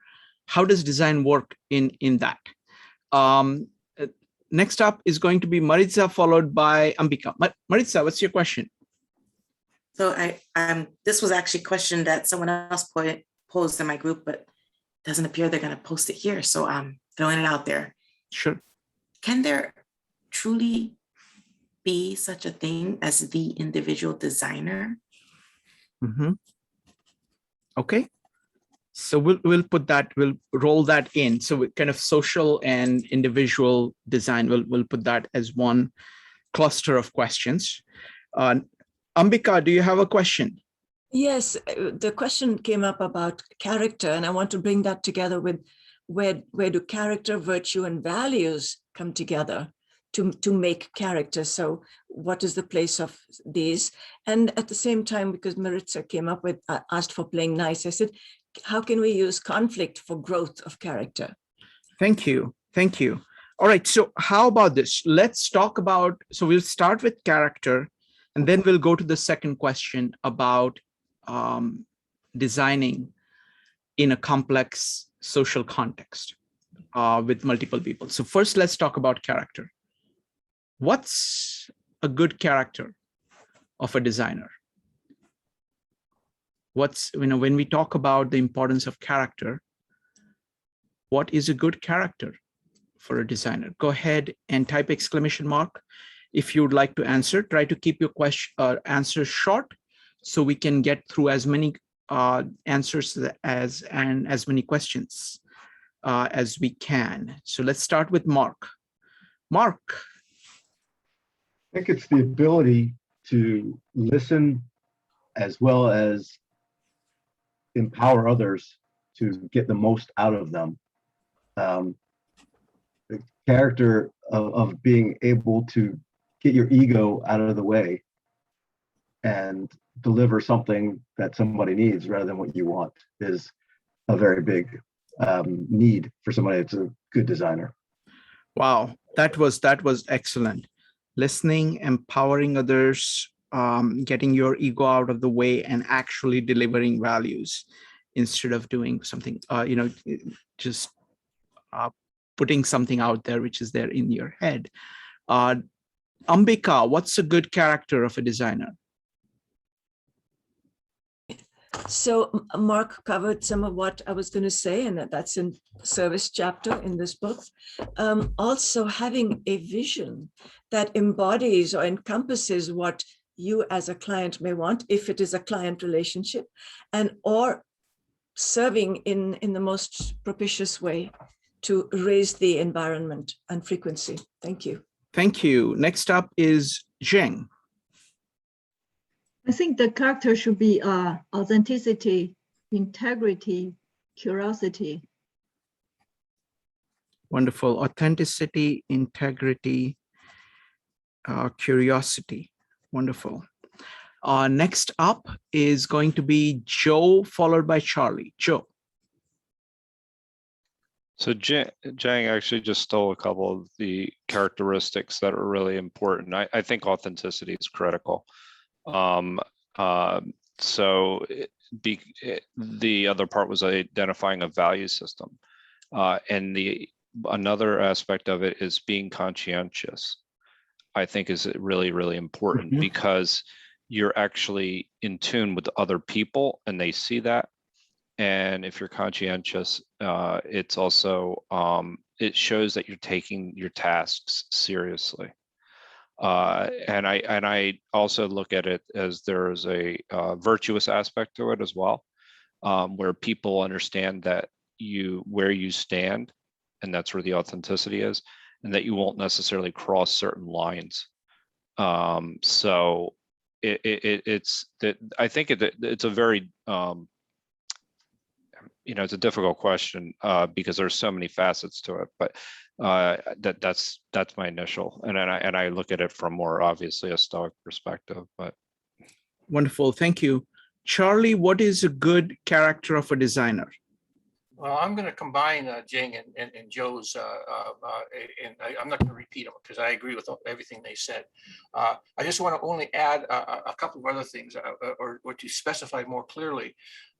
How does design work in that? Next up is going to be Maritza, followed by Ambika. Maritza, what's your question? So this was actually a question that someone else posed in my group, but it doesn't appear they're going to post it here. So I'm throwing it out there. Sure. Can there truly be such a thing as the individual designer? Mm-hmm. Okay. So we'll put that, we'll roll that in. So kind of social and individual design, we'll put that as one cluster of questions. Ambika, do you have a question? Yes, the question came up about character, and I want to bring that together with where do character, virtue, and values come together to make character. So what is the place of these? And at the same time, because Maritza came up with, asked for playing nice, I said, how can we use conflict for growth of character? Thank you. Thank you. All right. So how about this? Let's talk about, so we'll start with character, and then we'll go to the second question about designing in a complex social context with multiple people. So first, let's talk about character. What's a good character of a designer? What's, you know, when we talk about the importance of character, what is a good character for a designer? Go ahead and type exclamation mark if you would like to answer. Try to keep your question answers short so we can get through as many answers and as many questions as we can. So let's start with Mark. Mark. I think it's the ability to listen as well as empower others to get the most out of them. The character of being able to get your ego out of the way and deliver something that somebody needs rather than what you want is a very big need for somebody that's a good designer. Wow, that was excellent. Listening, empowering others, getting your ego out of the way, and actually delivering values instead of doing something, you know, just putting something out there which is there in your head. Ambika, what's a good character of a designer? So Mark covered some of what I was going to say, and that's in service chapter in this book. Also having a vision that embodies or encompasses what you as a client may want, if it is a client relationship, and or serving in the most propitious way to raise the environment and frequency. Thank you. Thank you. Next up is Zheng. I think the character should be authenticity, integrity, curiosity. Wonderful. Authenticity, integrity, curiosity. Wonderful. Next up is going to be Joe, followed by Charlie. Joe. So Zhang actually just stole a couple of the characteristics that are really important. I think authenticity is critical. So the other part was identifying a value system. And another aspect of it is being conscientious, I think is really, really important because you're actually in tune with other people and they see that. And if you're conscientious, it's also, it shows that you're taking your tasks seriously. And I also look at it as there is a virtuous aspect to it as well, where people understand that where you stand, and that's where the authenticity is, and that you won't necessarily cross certain lines. So it's that I think it's a very it's a difficult question because there's so many facets to it, but that's my initial, and I look at it from more obviously a Stoic perspective. But wonderful, thank you, Charlie. What is a good character of a designer? Well, I'm going to combine Jing and Joe's, and I'm not going to repeat them because I agree with everything they said. I just want to only add a couple of other things, or to specify more clearly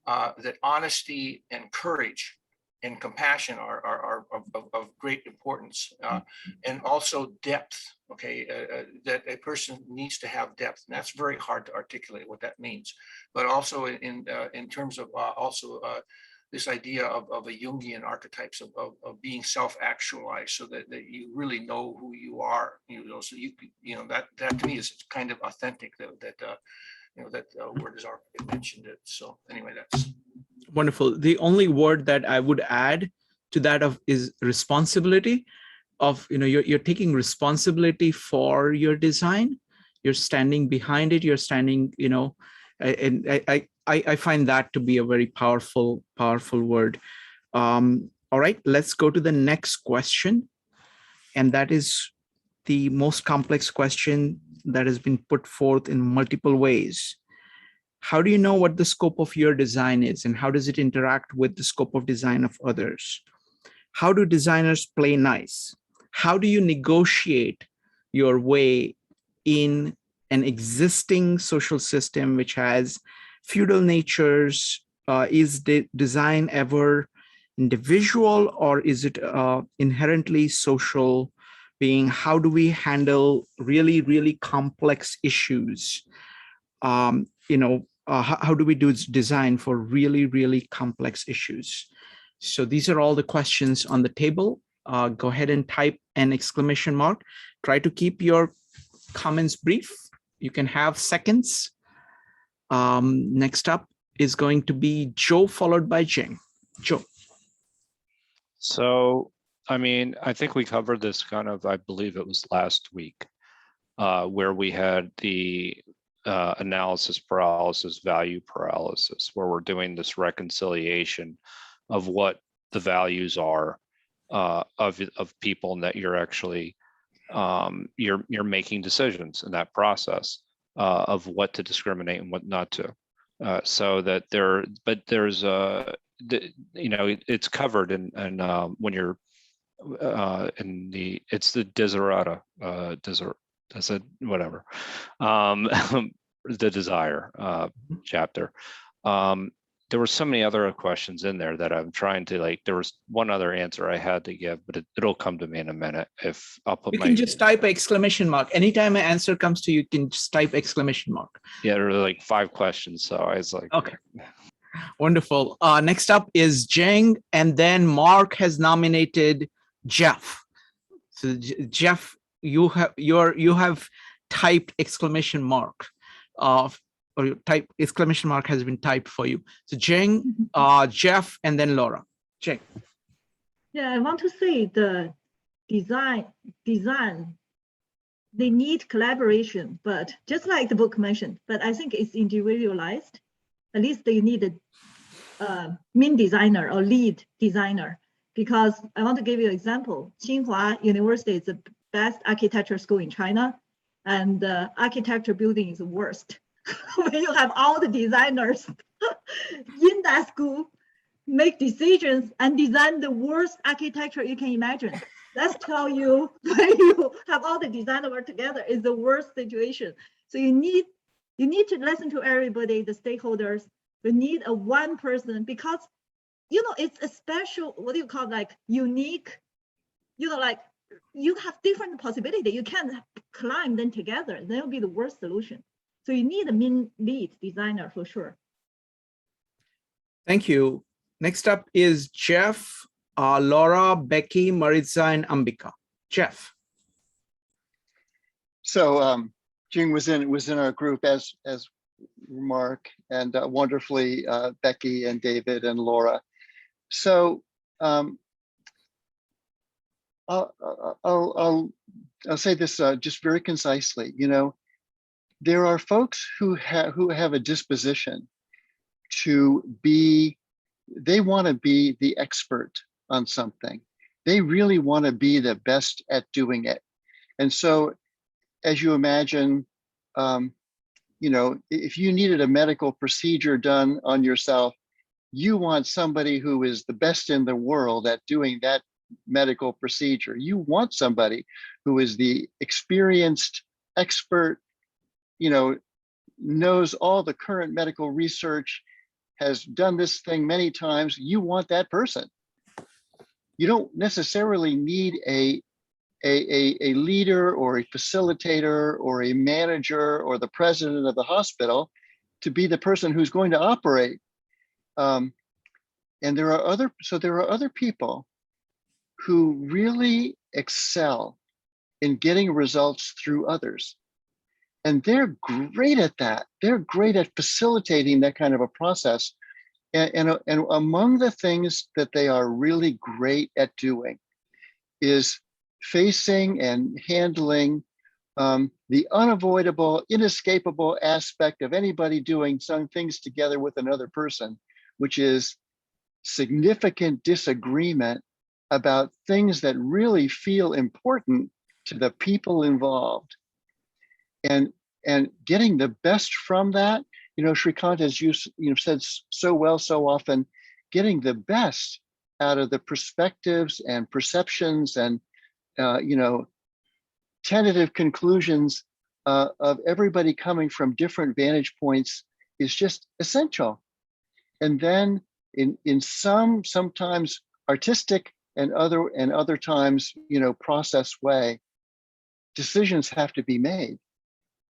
that honesty and courage and compassion are of great importance, and also depth. Okay, that a person needs to have depth, and that's very hard to articulate what that means. But also in terms of this idea of a Jungian archetypes of being self-actualized, so that you really know who you are. So that to me is kind of authentic. That word is already mentioned it. So anyway, that's wonderful. The only word that I would add to that is responsibility. You're taking responsibility for your design. You're standing behind it. You're standing, and I find that to be a very powerful word. All right, let's go to the next question. And that is the most complex question that has been put forth in multiple ways. How do you know what the scope of your design is, and how does it interact with the scope of design of others? How do designers play nice? How do you negotiate your way in an existing social system which has feudal natures? Is design ever individual, or is it inherently social being? How do we handle really, really complex issues? How do we do design for really, really complex issues? So these are all the questions on the table. Go ahead and type an exclamation mark. Try to keep your comments brief. You can have seconds. Next up is going to be Joe, followed by Jing. Joe. So, I think we covered this I believe it was last week, where we had the analysis paralysis, value paralysis, where we're doing this reconciliation of what the values are of people, and that you're actually you're making decisions in that process of what to discriminate and what not to. So that there's it's covered in when you're in it's the desiderata, whatever, the desire chapter. There were so many other questions in there that I'm trying to there was one other answer I had to give, but it'll come to me in a minute. If I'll put you can just type exclamation mark. Anytime an answer comes to you, you can just type exclamation mark. Yeah, there were 5 questions. So I was like, okay. Wonderful. Next up is Jing, and then Mark has nominated Jeff. So Jeff, you have typed exclamation mark or your type exclamation mark has been typed for you. So Jing, Jeff, and then Laura. Jing. Yeah, I want to say the design, they need collaboration, but just like the book mentioned, but I think it's individualized. At least they need a main designer or lead designer, because I want to give you an example. Tsinghua University is the best architecture school in China, and the architecture building is the worst. When you have all the designers in that school make decisions and design the worst architecture you can imagine. Let's tell you, when you have all the designers work together, is the worst situation. So you need to listen to everybody, the stakeholders, We need a one person because, it's a special, what do you call, like unique, like you have different possibility. You can't climb them together. That would be the worst solution. So you need a lead designer for sure. Thank you. Next up is Jeff, Laura, Becky, Marissa, and Ambika. Jeff. So Jing was in our group as Mark, and wonderfully Becky and David and Laura. So I'll say this just very concisely. There are folks who have a disposition to be. They want to be the expert on something. They really want to be the best at doing it. And so, as you imagine, if you needed a medical procedure done on yourself, you want somebody who is the best in the world at doing that medical procedure. You want somebody who is the experienced expert, knows all the current medical research, has done this thing many times. You want that person. You don't necessarily need a leader or a facilitator or a manager or the president of the hospital to be the person who's going to operate. And there are other people who really excel in getting results through others. And they're great at that. They're great at facilitating that kind of a process. And among the things that they are really great at doing is facing and handling the unavoidable, inescapable aspect of anybody doing some things together with another person, which is significant disagreement about things that really feel important to the people involved. And getting the best from that, Shrikant, as you said so well, so often, getting the best out of the perspectives and perceptions and tentative conclusions of everybody coming from different vantage points is just essential. And then in sometimes artistic and other times, process way, decisions have to be made.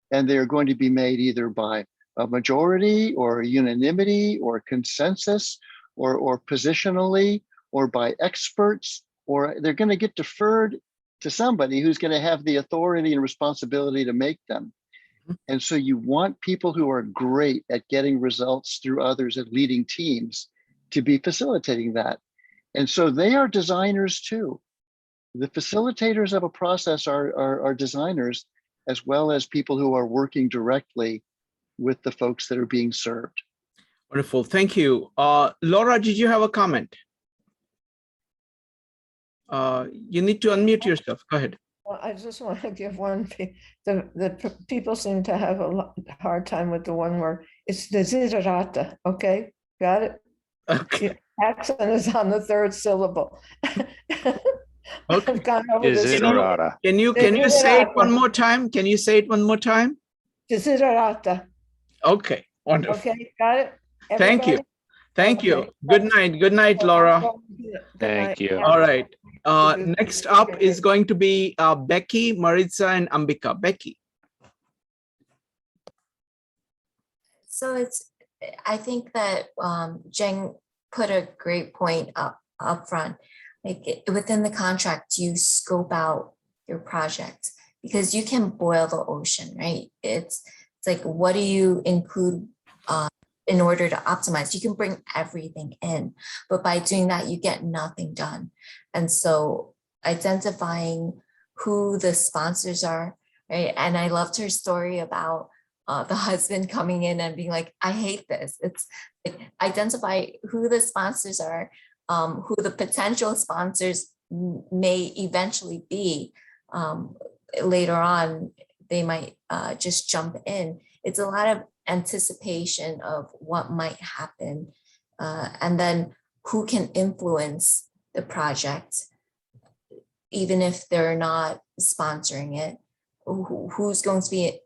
And they're going to be made either by a majority or unanimity or consensus or positionally or by experts, or they're going to get deferred to somebody who's going to have the authority and responsibility to make them. And so you want people who are great at getting results through others and leading teams to be facilitating that. And so they are designers too. The facilitators of a process are designers, as well as people who are working directly with the folks that are being served. Wonderful, thank you. Laura, did you have a comment? You need to unmute yourself, go ahead. Well, I just want to give one, the people seem to have a hard time with the one word. It's desiderata, okay? Got it? Okay. The accent is on the third syllable. Okay. I've gone over this. Desiderata. Can you say it one more time? Can you say it one more time? Desiderata. Okay, wonderful. Okay, got it? Thank you. Everybody? Thank Okay. you. Good night, Laura. Good Thank night. you. All right. Next up is going to be Becky, Marissa, and Ambika. Becky. So I think that Jeng put a great point up front. Like within the contract, you scope out your project because you can boil the ocean, right? It's like, what do you include in order to optimize? You can bring everything in, but by doing that, you get nothing done. And so identifying who the sponsors are, right? And I loved her story about the husband coming in and being like, I hate this. It's like, identify who the sponsors are, who the potential sponsors may eventually be. Later on, they might just jump in. It's a lot of anticipation of what might happen, and then who can influence the project, even if they're not sponsoring it. Who's going to be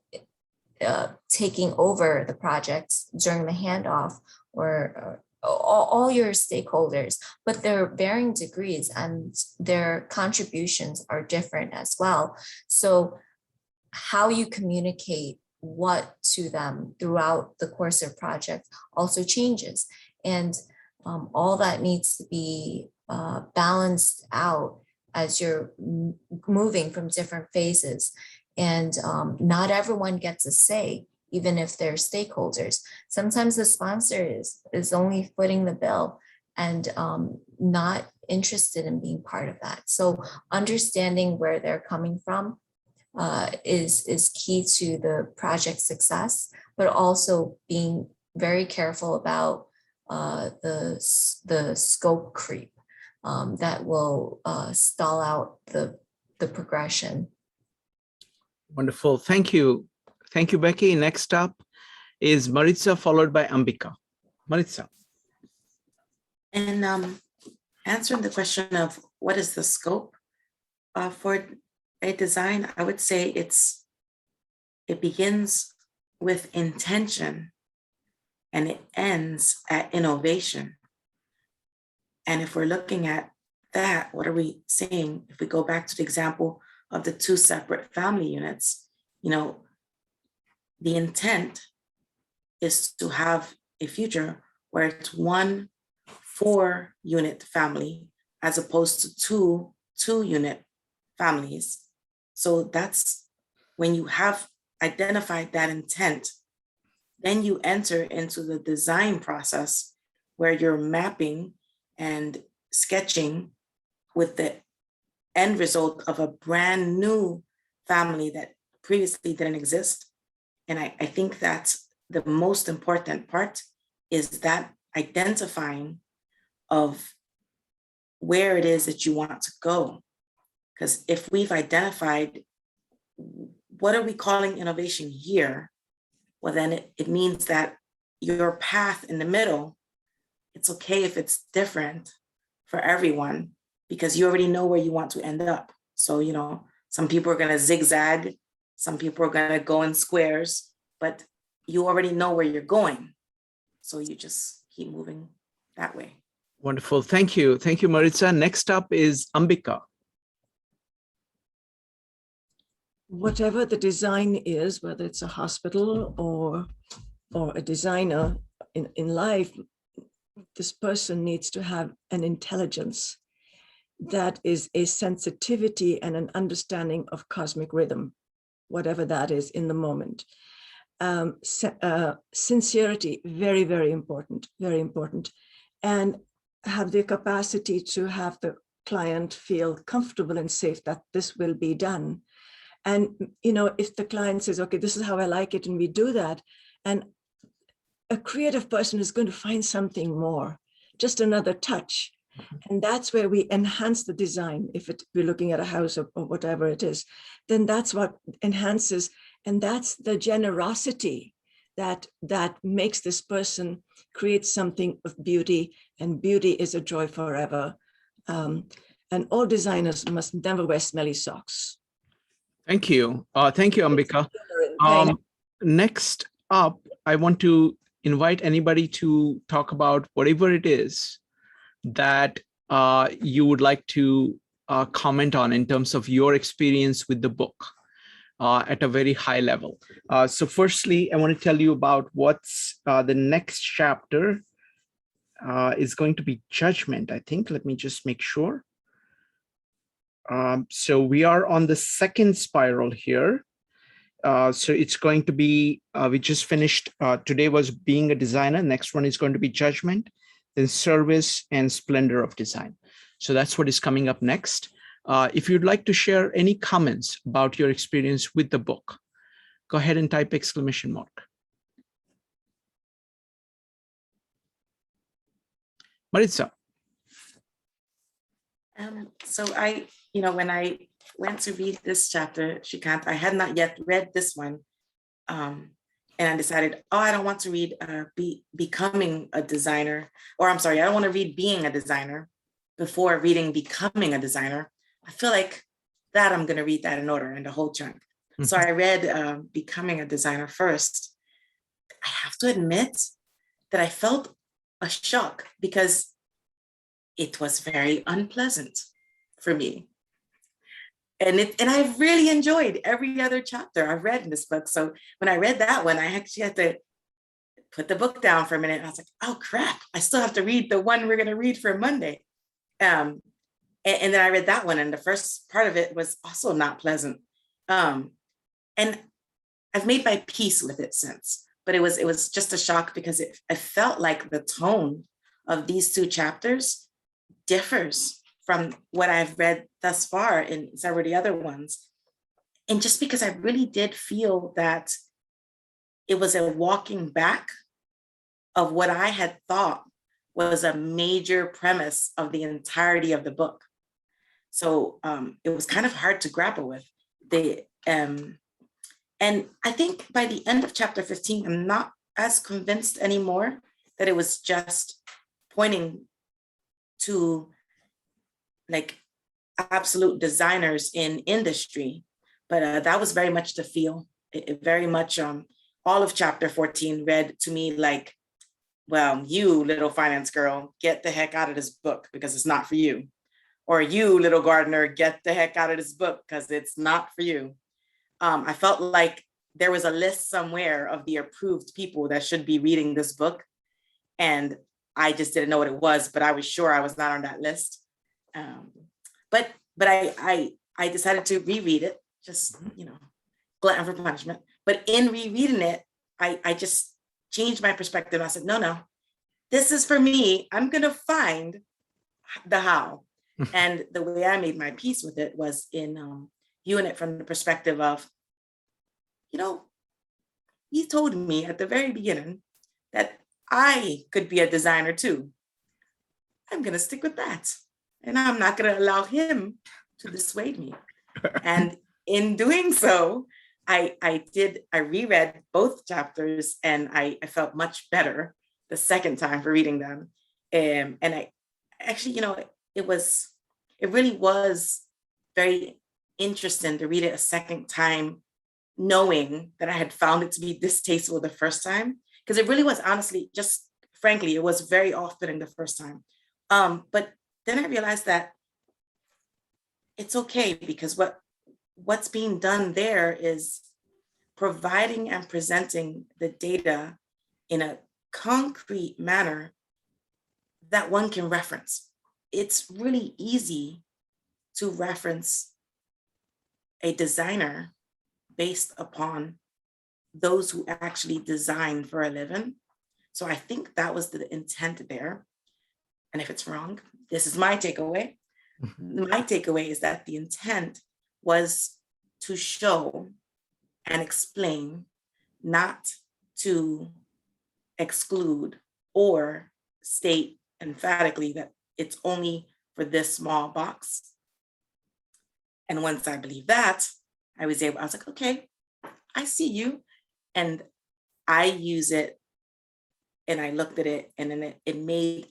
taking over the project during the handoff? all your stakeholders, but there are varying degrees and their contributions are different as well. So how you communicate what to them throughout the course of project also changes. And all that needs to be balanced out as you're moving from different phases. And not everyone gets a say, even if they're stakeholders. Sometimes the sponsor is only footing the bill and not interested in being part of that. So understanding where they're coming from is key to the project success, but also being very careful about the scope creep that will stall out the progression. Wonderful. Thank you. Thank you, Becky. Next up is Marissa, followed by Ambika. Marissa. And answering the question of what is the scope for a design, I would say it begins with intention and it ends at innovation. And if we're looking at that, what are we saying? If we go back to the example of the 2 separate family units, the intent is to have a future where it's 1 4-unit family as opposed to 2 2-unit families. So that's when you have identified that intent, then you enter into the design process where you're mapping and sketching with the end result of a brand new family that previously didn't exist. And I think that's the most important part, is that identifying of where it is that you want to go. Because if we've identified what are we calling innovation here, well, then it means that your path in the middle, it's okay if it's different for everyone, because you already know where you want to end up. So, some people are going to zigzag, some people are going to go in squares, but you already know where you're going. So you just keep moving that way. Wonderful. Thank you. Thank you, Marissa. Next up is Ambika. Whatever the design is, whether it's a hospital or a designer in life, this person needs to have an intelligence that is a sensitivity and an understanding of cosmic rhythm, whatever that is in the moment. Sincerity, very, very important, very important. And have the capacity to have the client feel comfortable and safe that this will be done. And, if the client says, okay, this is how I like it, and we do that, and a creative person is going to find something more, just another touch. And that's where we enhance the design. If we're looking at a house or whatever it is, then that's what enhances. And that's the generosity that makes this person create something of beauty, and beauty is a joy forever. And all designers must never wear smelly socks. Thank you. Thank you, Ambika. Next up, I want to invite anybody to talk about whatever it is that you would like to comment on in terms of your experience with the book at a very high level. So firstly, I want to tell you about what's the next chapter is going to be judgment, I think. Let me just make sure. So we are on the second spiral here. So it's going to be, we just finished, today was being a designer. Next one is going to be judgment, then service and splendor of design. So that's what is coming up next. If you'd like to share any comments about your experience with the book, go ahead and type exclamation mark. Marissa. So when I went to read this chapter, Shrikant, I had not yet read this one. And I decided, I don't want to read becoming a designer, or I'm sorry, I don't want to read being a designer before reading becoming a designer. I feel like that I'm going to read that in order, in the whole chunk. Mm-hmm. So I read becoming a designer first. I have to admit that I felt a shock because it was very unpleasant for me. And I really enjoyed every other chapter I've read in this book. So when I read that one, I actually had to put the book down for a minute. And I was like, oh crap, I still have to read the one we're going to read for Monday. And then I read that one, and the first part of it was also not pleasant. And I've made my peace with it since, but it was just a shock because I felt like the tone of these two chapters differs from what I've read thus far in several of the other ones. And just because I really did feel that it was a walking back of what I had thought was a major premise of the entirety of the book. So it was kind of hard to grapple with. And I think by the end of chapter 15, I'm not as convinced anymore that it was just pointing to like absolute designers in industry, but that was very much the feel. It very much, all of chapter 14 read to me like, well, you little finance girl, get the heck out of this book because it's not for you. Or you little gardener, get the heck out of this book because it's not for you. I felt like there was a list somewhere of the approved people that should be reading this book. And I just didn't know what it was, but I was sure I was not on that list. But I decided to reread it, just, glutton for punishment. But in rereading it, I just changed my perspective. I said, no, this is for me. I'm going to find the how. And the way I made my peace with it was in viewing it from the perspective of, he told me at the very beginning that I could be a designer too. I'm going to stick with that. And I'm not going to allow him to dissuade me. And in doing so, I reread both chapters, and I felt much better the second time for reading them. And I actually, it really was very interesting to read it a second time, knowing that I had found it to be distasteful the first time, because it really was, honestly, just frankly, it was very off-putting the first time. But then I realized that it's okay, because what's being done there is providing and presenting the data in a concrete manner that one can reference. It's really easy to reference a designer based upon those who actually design for a living. So I think that was the intent there. And if it's wrong, this is my takeaway. My takeaway is that the intent was to show and explain, not to exclude or state emphatically that it's only for this small box. And once I believed that, I was like, okay, I see you. And I use it, and I looked at it, and then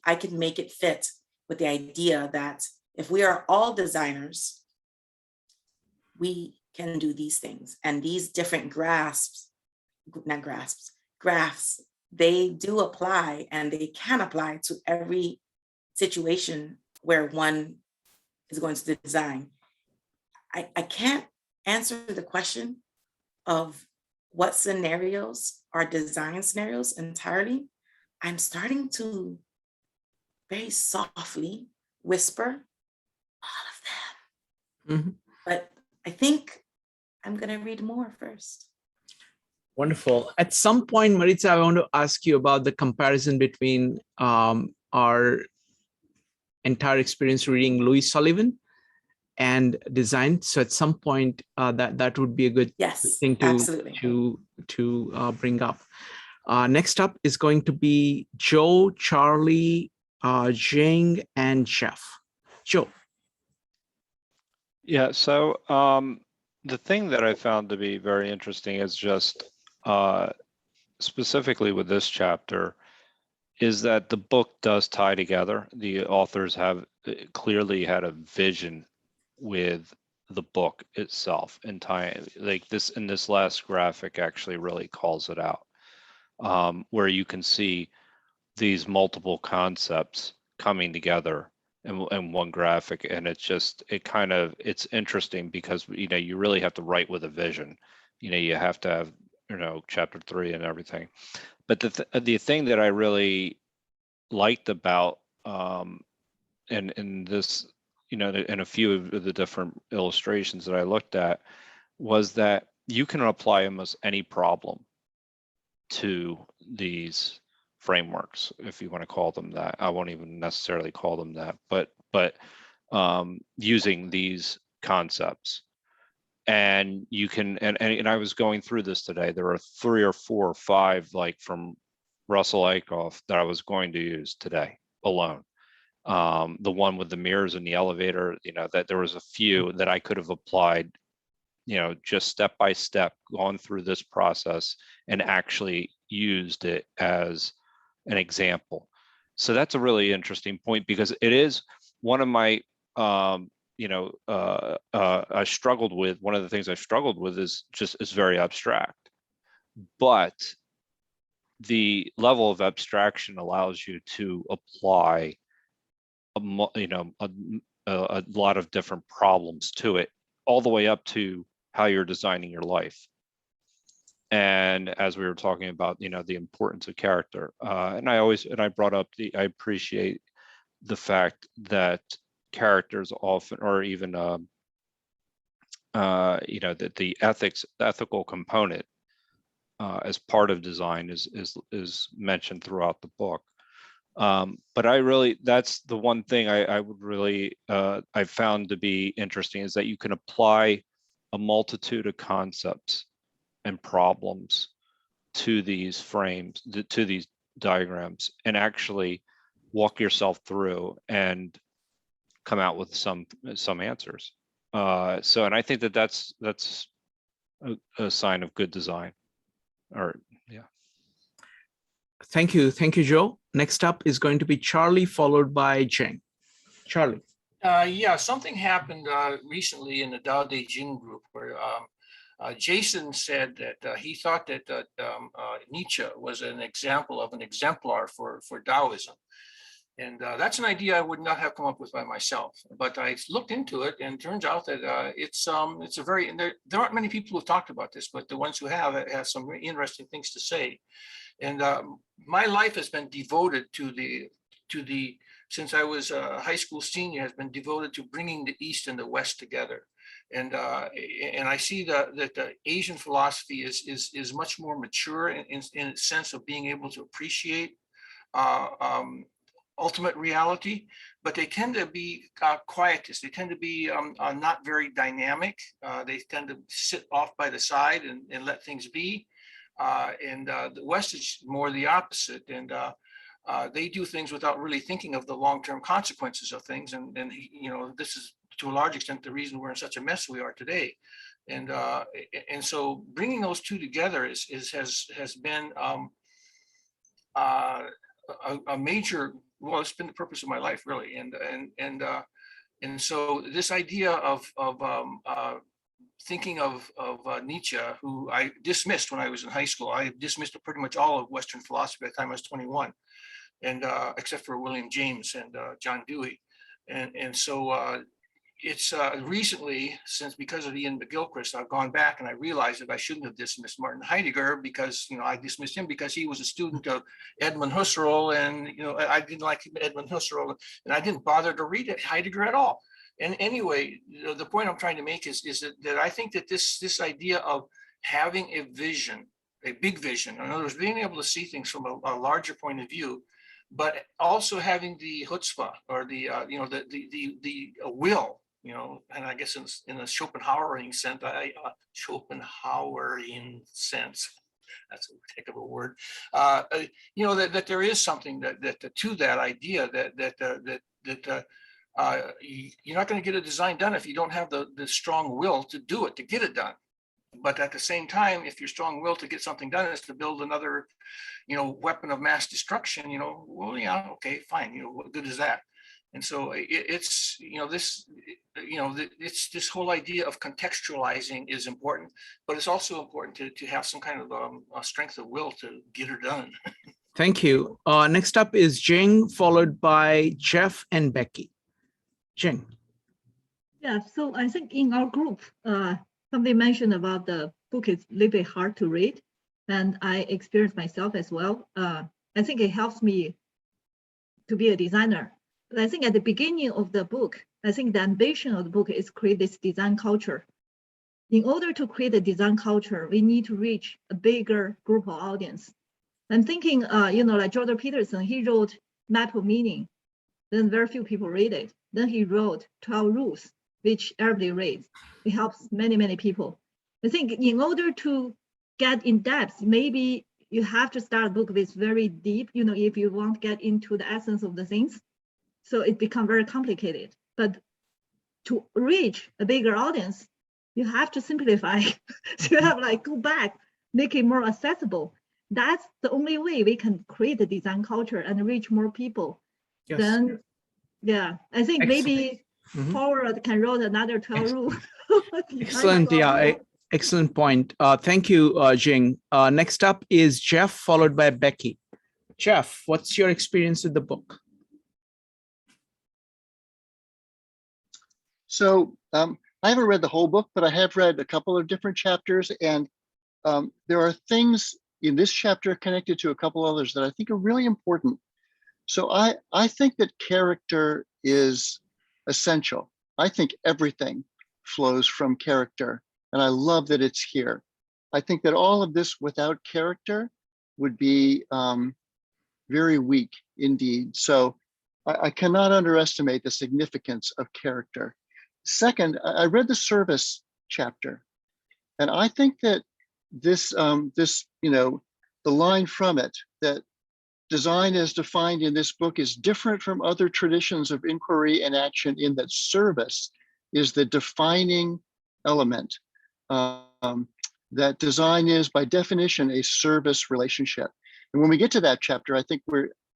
I could make it fit with the idea that if we are all designers, we can do these things. And these different graphs, they do apply, and they can apply to every situation where one is going to design. I can't answer the question of what scenarios are design scenarios entirely. I'm starting to very softly whisper all of them. Mm-hmm. But I think I'm going to read more first. Wonderful. At some point, Marissa, I want to ask you about the comparison between our entire experience reading Louis Sullivan and design. So at some point, that would be a good thing to bring up. Next up is going to be Joe, Charlie, Jing, and Jeff. Joe. Yeah, so the thing that I found to be very interesting is just specifically with this chapter is that the book does tie together. The authors have clearly had a vision with the book itself and tie, like this in this last graphic actually really calls it out, where you can see these multiple concepts coming together in one graphic. And it's just, it's interesting because, you really have to write with a vision. You have to have, chapter 3 and everything. But the thing that I really liked about, in this, in a few of the different illustrations that I looked at, was that you can apply almost any problem to these frameworks, if you want to call them that. I won't even necessarily call them that, but using these concepts. And you can, and I was going through this today, there are 3 or 4 or 5, like from Russell Aikoff, that I was going to use today alone. The one with the mirrors in the elevator, that there was a few that I could have applied, just step by step, gone through this process and actually used it as an example. So that's a really interesting point, because it is one of my, I struggled with, one of the things I struggled with is very abstract, but the level of abstraction allows you to apply a lot of different problems to it, all the way up to how you're designing your life. And as we were talking about, the importance of character, and I brought up I appreciate the fact that characters often, or even that the ethical component as part of design is mentioned throughout the book. But that's the one thing I would really, I found to be interesting, is that you can apply a multitude of concepts and problems to these frames, to these diagrams, and actually walk yourself through and come out with some answers. And I think that's a sign of good design. Yeah. Thank you, Joe. Next up is going to be Charlie, followed by Cheng. Charlie. Yeah, something happened recently in the Tao Te Ching group where Jason said that he thought that Nietzsche was an example of an exemplar for Taoism. And that's an idea I would not have come up with by myself, but I looked into it, and it turns out that it's a very, and there aren't many people who've talked about this, but the ones who have some very interesting things to say. And my life has been devoted to the since I was a high school senior, has been devoted to bringing the East and the West together. And I see that the Asian philosophy is much more mature in its sense of being able to appreciate ultimate reality, but they tend to be quietist. They tend to be not very dynamic. They tend to sit off by the side and let things be. And the West is more the opposite. And they do things without really thinking of the long-term consequences of things. And this is to a large extent the reason we're in such a mess we are today. And so bringing those two together has been a major, well, it's been the purpose of my life, really. And so this idea of thinking of Nietzsche, who I dismissed when I was in high school. I dismissed pretty much all of Western philosophy by the time I was 21, and except for William James and John Dewey. And so it's recently, because of Ian McGilchrist, I've gone back and I realized that I shouldn't have dismissed Martin Heidegger, because I dismissed him because he was a student of Edmund Husserl, and I didn't like Edmund Husserl, and I didn't bother to read Heidegger at all. And anyway, the point I'm trying to make is that I think that this idea of having a vision, a big vision, in other words, being able to see things from a larger point of view, but also having the chutzpah, or the will, and I guess in a Schopenhauerian sense, that's a heck of a word, that there is something that to that idea that you're not going to get a design done if you don't have the strong will to do it, to get it done. But at the same time, if your strong will to get something done is to build another, weapon of mass destruction, well, yeah, okay, fine. What good is that? And so it's this whole idea of contextualizing is important, but it's also important to have some kind of a strength of will to get it done. Thank you. Next up is Jing, followed by Jeff and Becky. Jing. Yeah, so I think in our group, somebody mentioned about the book is a little bit hard to read, and I experienced myself as well. I think it helps me to be a designer. But I think at the beginning of the book, I think the ambition of the book is create this design culture. In order to create a design culture, we need to reach a bigger group of audience. I'm thinking, like Jordan Peterson, he wrote Map of Meaning, then very few people read it. Then he wrote 12 Rules, which everybody reads. It helps many, many people. I think in order to get in depth, maybe you have to start a book with very deep, if you want to get into the essence of the things. So it becomes very complicated. But to reach a bigger audience, you have to simplify. So you have go back, make it more accessible. That's the only way we can create a design culture and reach more people. Yes. Then, yeah, I think maybe Howard can write another 12 rules. Excellent. Yeah, excellent point. Thank you, Jing. Next up is Jeff, followed by Becky. Jeff, what's your experience with the book? So I haven't read the whole book, but I have read a couple of different chapters, and there are things in this chapter connected to a couple others that I think are really important. So I think that character is essential. I think everything flows from character, and I love that it's here. I think that all of this without character would be very weak indeed. So I cannot underestimate the significance of character. Second, I read the service chapter, and I think that this, the line from it, that design as defined in this book is different from other traditions of inquiry and action in that service is the defining element. That design is by definition a service relationship. And when we get to that chapter, I think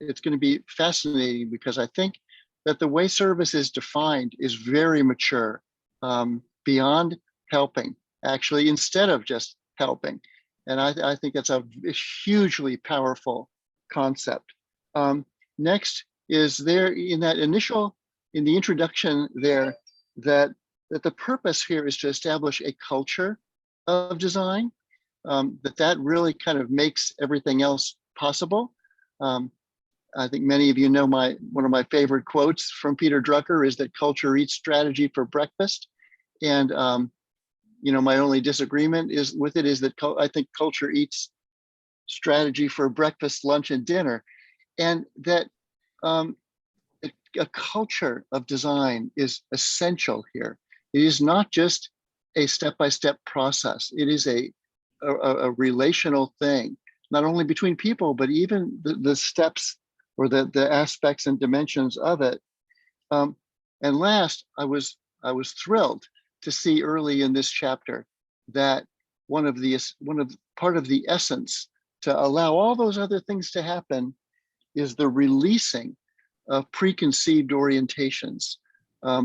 it's going to be fascinating, because I think that the way service is defined is very mature, beyond helping, actually, instead of just helping. And I think that's a hugely powerful concept. Next is there in the introduction there, that the purpose here is to establish a culture of design, that really kind of makes everything else possible. I think many of you know one of my favorite quotes from Peter Drucker is that culture eats strategy for breakfast. And my only disagreement with it is that I think culture eats strategy for breakfast, lunch, and dinner. And that a culture of design is essential here. It is not just a step-by-step process. It is a relational thing, not only between people, but even the steps or the aspects and dimensions of it. And last, I was thrilled to see early in this chapter that part of the essence to allow all those other things to happen is the releasing of preconceived orientations,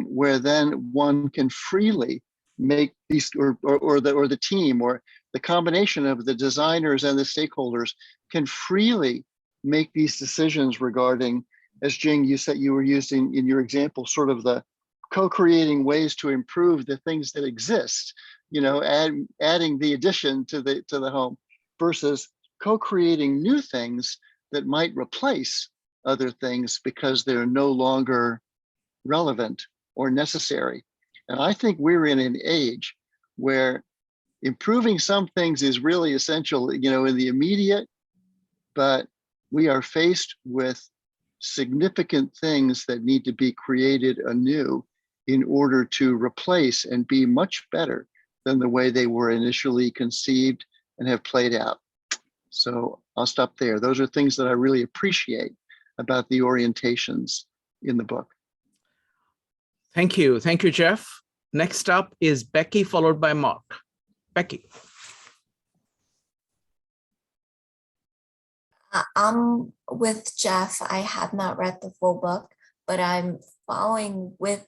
where then one can freely make these, or the team, or the combination of the designers and the stakeholders can freely make these decisions regarding, as Jing, you said you were using in your example, sort of the co-creating ways to improve the things that exist, adding the addition to the home, versus co-creating new things that might replace other things because they're no longer relevant or necessary. And I think we're in an age where improving some things is really essential, in the immediate, but we are faced with significant things that need to be created anew in order to replace and be much better than the way they were initially conceived and have played out. So I'll stop there. Those are things that I really appreciate about the orientations in the book. Thank you. Thank you, Jeff. Next up is Becky, followed by Mark. Becky. I'm with Jeff. I have not read the full book, but I'm following with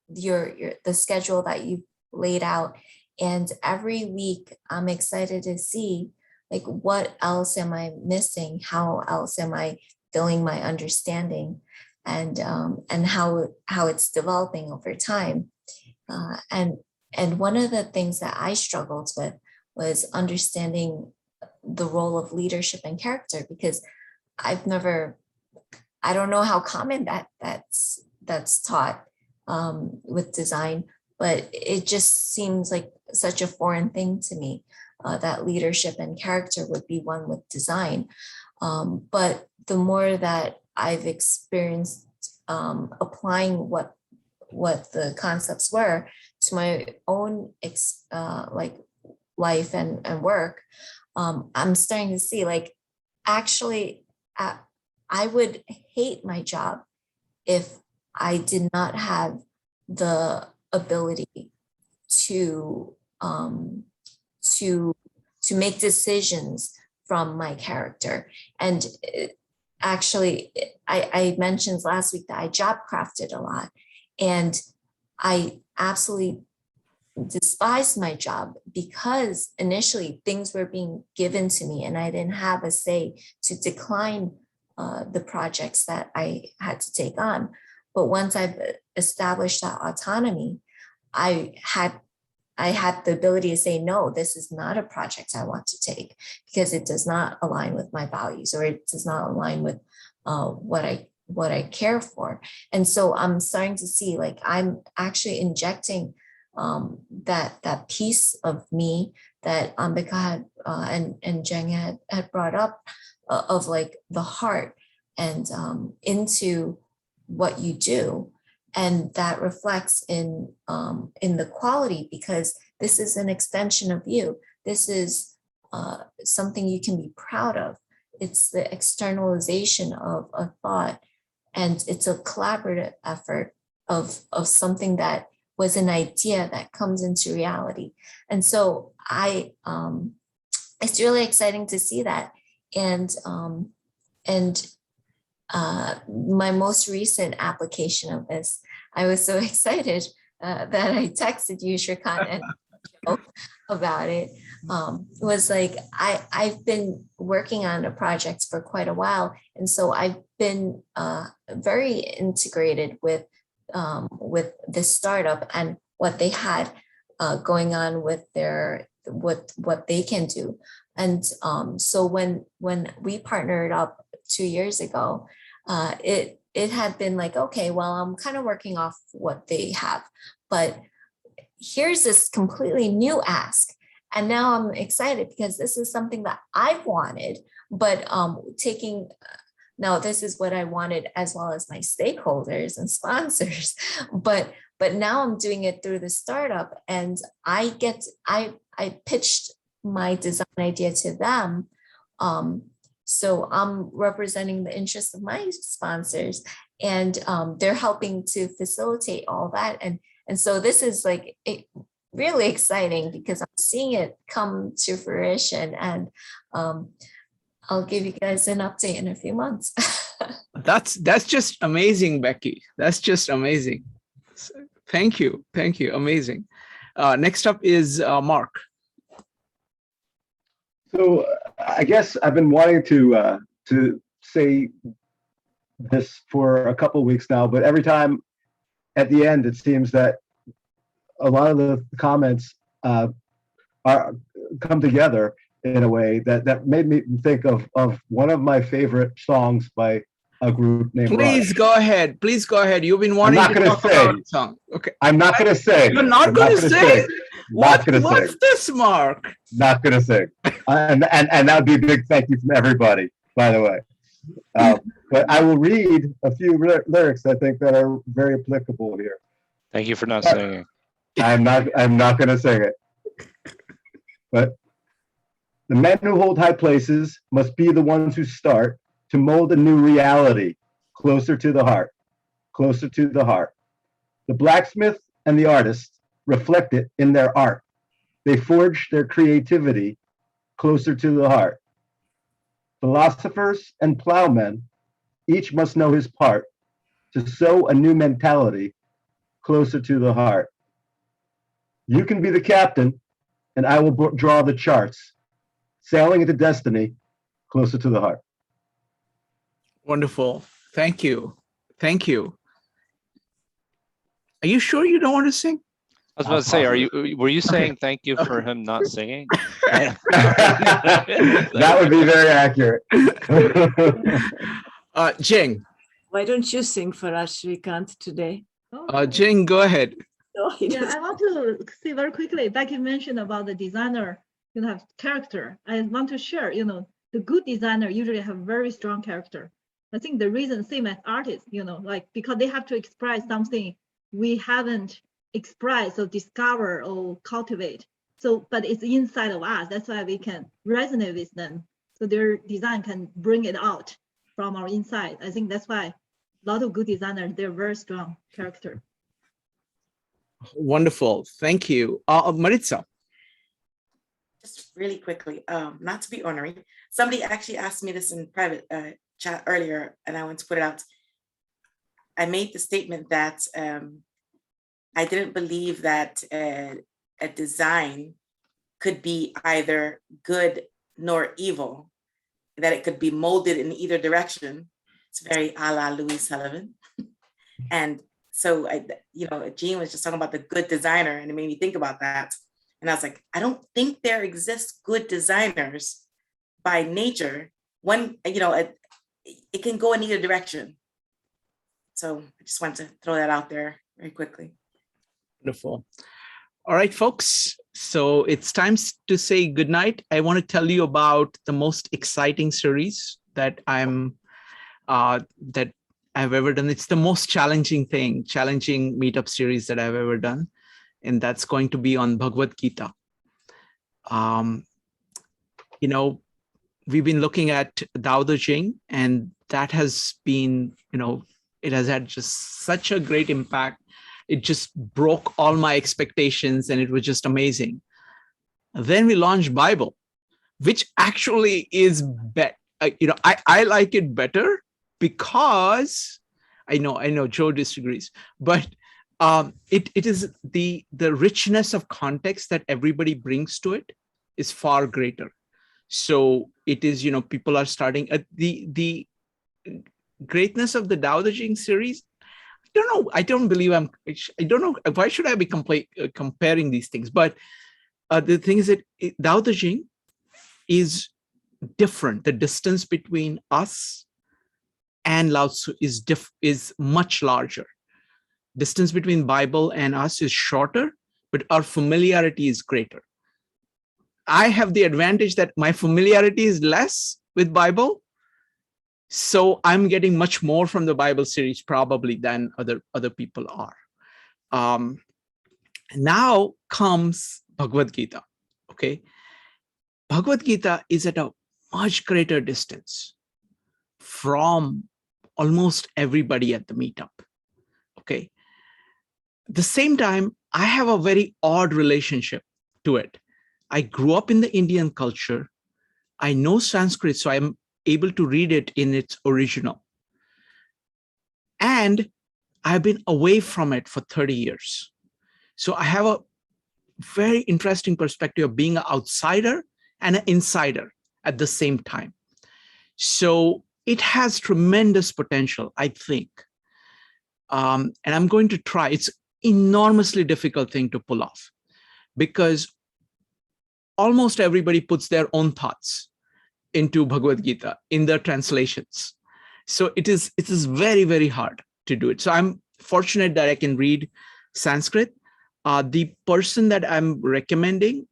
the schedule that you laid out. And every week I'm excited to see like what else am I missing? How else am I filling my understanding? And how it's developing over time. And one of the things that I struggled with was understanding the role of leadership and character, because I don't know how common that's taught with design, but it just seems like such a foreign thing to me, that leadership and character would be one with design. But the more that I've experienced applying what the concepts were to my own like life and work, I'm starting to see, like, actually, I would hate my job if I did not have the ability to make decisions from my character. And actually, I mentioned last week that I job crafted a lot, and I absolutely despised my job because initially things were being given to me and I didn't have a say to decline the projects that I had to take on. But once I've established that autonomy, I had the ability to say, no, this is not a project I want to take because it does not align with my values, or it does not align with what I care for. And so I'm starting to see, like, I'm actually injecting that piece of me that Ambika had and Jeng had brought up, of like the heart and into what you do. And that reflects in the quality, because this is an extension of you. This is something you can be proud of. It's the externalization of a thought, and it's a collaborative effort of something that was an idea that comes into reality. And so it's really exciting to see that. And my most recent application of this, I was so excited that I texted you, Shrikant, and about it. Was like, I've been working on a project for quite a while. And so I've been very integrated with this startup and what they had going on with their what they can do. And so when we partnered up 2 years ago, it had been like, okay, well, I'm kind of working off what they have, but here's this completely new ask. And now I'm excited because this is something that I've wanted, but now this is what I wanted, as well as my stakeholders and sponsors. But now I'm doing it through the startup, and I pitched my design idea to them. So I'm representing the interests of my sponsors, and they're helping to facilitate all that. And so this is like really exciting because I'm seeing it come to fruition, and I'll give you guys an update in a few months. That's just amazing, Becky. That's just amazing. Thank you. Amazing. Next up is Mark. So I guess I've been wanting to say this for a couple of weeks now, but every time at the end, it seems that a lot of the comments come together in a way that made me think of one of my favorite songs by a group named Please Rush. go ahead. You've been wanting to talk about a song. Okay. I'm not going to sing. You're not going to sing? What's this, Mark? Not going to sing. And that would be a big thank you from everybody, by the way. But I will read a few lyrics I think that are very applicable here. Thank you for not singing. I'm not going to sing it. But the men who hold high places must be the ones who start to mold a new reality closer to the heart, closer to the heart. The blacksmith and the artist reflect it in their art. They forge their creativity closer to the heart. Philosophers and plowmen, each must know his part to sow a new mentality closer to the heart. You can be the captain, and I will draw the charts. sailing into destiny, closer to the heart. Wonderful. Thank you. Thank you. Are you sure you don't want to sing? I was about to say, were you saying thank you for him not singing? That would be very accurate. Jing. Why don't you sing for us, Shrikant, today? Jing, go ahead. No, he Yeah, doesn't. I want to say very quickly, Becky mentioned about the designer, have character. I want to share, the good designer usually have very strong character. I think the reason, same as artists, like because they have to express something we haven't expressed or discover or cultivate. So, but it's inside of us. That's why we can resonate with them. So their design can bring it out from our inside. I think that's why a lot of good designers, they're very strong character. Wonderful. Thank you. Maritza. Just really quickly, not to be ornery, somebody actually asked me this in private chat earlier, and I want to put it out. I made the statement that I didn't believe that a design could be either good nor evil, that it could be molded in either direction. It's very a la Louis Sullivan. And so, Jean was just talking about the good designer, and it made me think about that. And I was like, I don't think there exists good designers by nature. One, it can go in either direction. So I just wanted to throw that out there very quickly. Wonderful. All right, folks. So it's time to say goodnight. I want to tell you about the most exciting series that I've ever done. It's the most challenging meetup series that I've ever done. And that's going to be on Bhagavad Gita. We've been looking at Tao Te Ching, and that has been, it has had just such a great impact. It just broke all my expectations, and it was just amazing. Then we launched Bible, which actually is better. I like it better because I know Joe disagrees, but it is the richness of context that everybody brings to it is far greater. So it is, people are starting at the greatness of the Tao Te Ching series. I don't know. I don't know. Why should I be comparing these things? But the thing is that Tao Te Ching is different. The distance between us and Lao Tzu is much larger. Distance between Bible and us is shorter, but our familiarity is greater. I have the advantage that my familiarity is less with Bible. So I'm getting much more from the Bible series probably than other people are. Now comes Bhagavad Gita. Okay. Bhagavad Gita is at a much greater distance from almost everybody at the meetup. Okay. At the same time, I have a very odd relationship to it. I grew up in the Indian culture. I know Sanskrit, so I'm able to read it in its original. And I've been away from it for 30 years. So I have a very interesting perspective of being an outsider and an insider at the same time. So it has tremendous potential, I think. And I'm going to try. It's enormously difficult thing to pull off because almost everybody puts their own thoughts into Bhagavad Gita in their translations. So it is very, very hard to do it. So I'm fortunate that I can read Sanskrit. The person that I'm recommending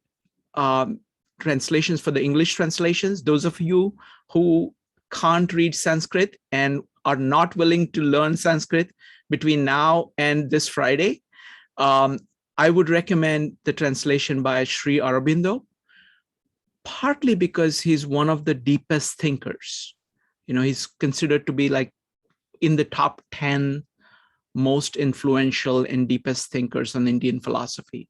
translations for the English translations, those of you who can't read Sanskrit and are not willing to learn Sanskrit between now and this Friday, I would recommend the translation by Sri Aurobindo, partly because he's one of the deepest thinkers. He's considered to be like in the top 10 most influential and deepest thinkers on Indian philosophy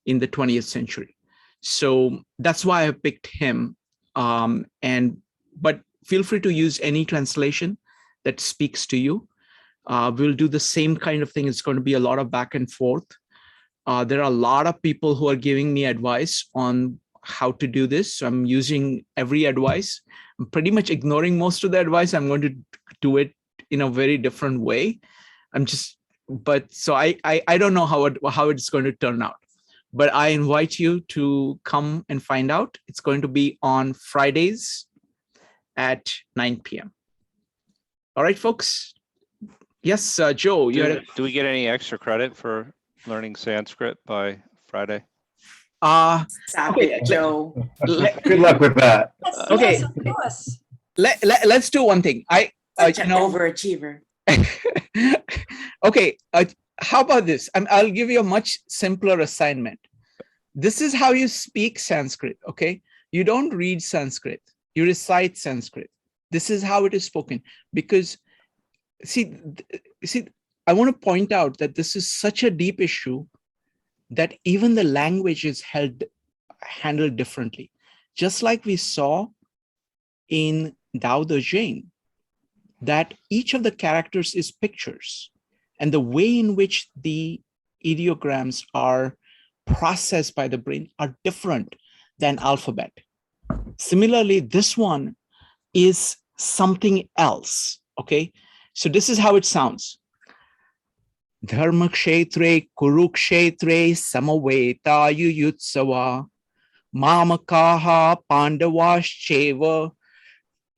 in the 20th century. So that's why I picked him. But feel free to use any translation that speaks to you. We'll do the same kind of thing. It's going to be a lot of back and forth. There are a lot of people who are giving me advice on how to do this. So I'm using every advice. I'm pretty much ignoring most of the advice. I'm going to do it in a very different way. So I don't know how it's going to turn out, but I invite you to come and find out. It's going to be on Fridays at 9 p.m. All right, folks. Yes, Joe, do we get any extra credit for learning Sanskrit by Friday? Stop Okay, it, Joe. Good luck with that. Okay. Yes, of course. Let's do one thing. Such an overachiever. Okay, how about this? I'll give you a much simpler assignment. This is how you speak Sanskrit, okay? You don't read Sanskrit, you recite Sanskrit. This is how it is spoken. Because, see, I want to point out that this is such a deep issue that even the language is handled differently. Just like we saw in Tao Te Ching, that each of the characters is pictures, and the way in which the ideograms are processed by the brain are different than alphabet. Similarly, this one is something else, okay? So this is how it sounds. Dharma kshetre kurukshetre samaveta yuyutsava mamakaha pandavascheva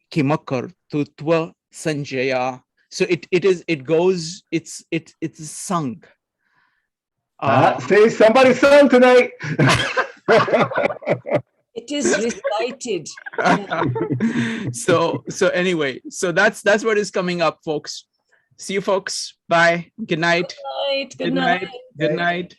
kimakar tutva sanjaya. So it's sung. Say somebody sung tonight. It is recited. So anyway, so that's what is coming up, folks. See you, folks. Bye. Good night. Good night. Good night.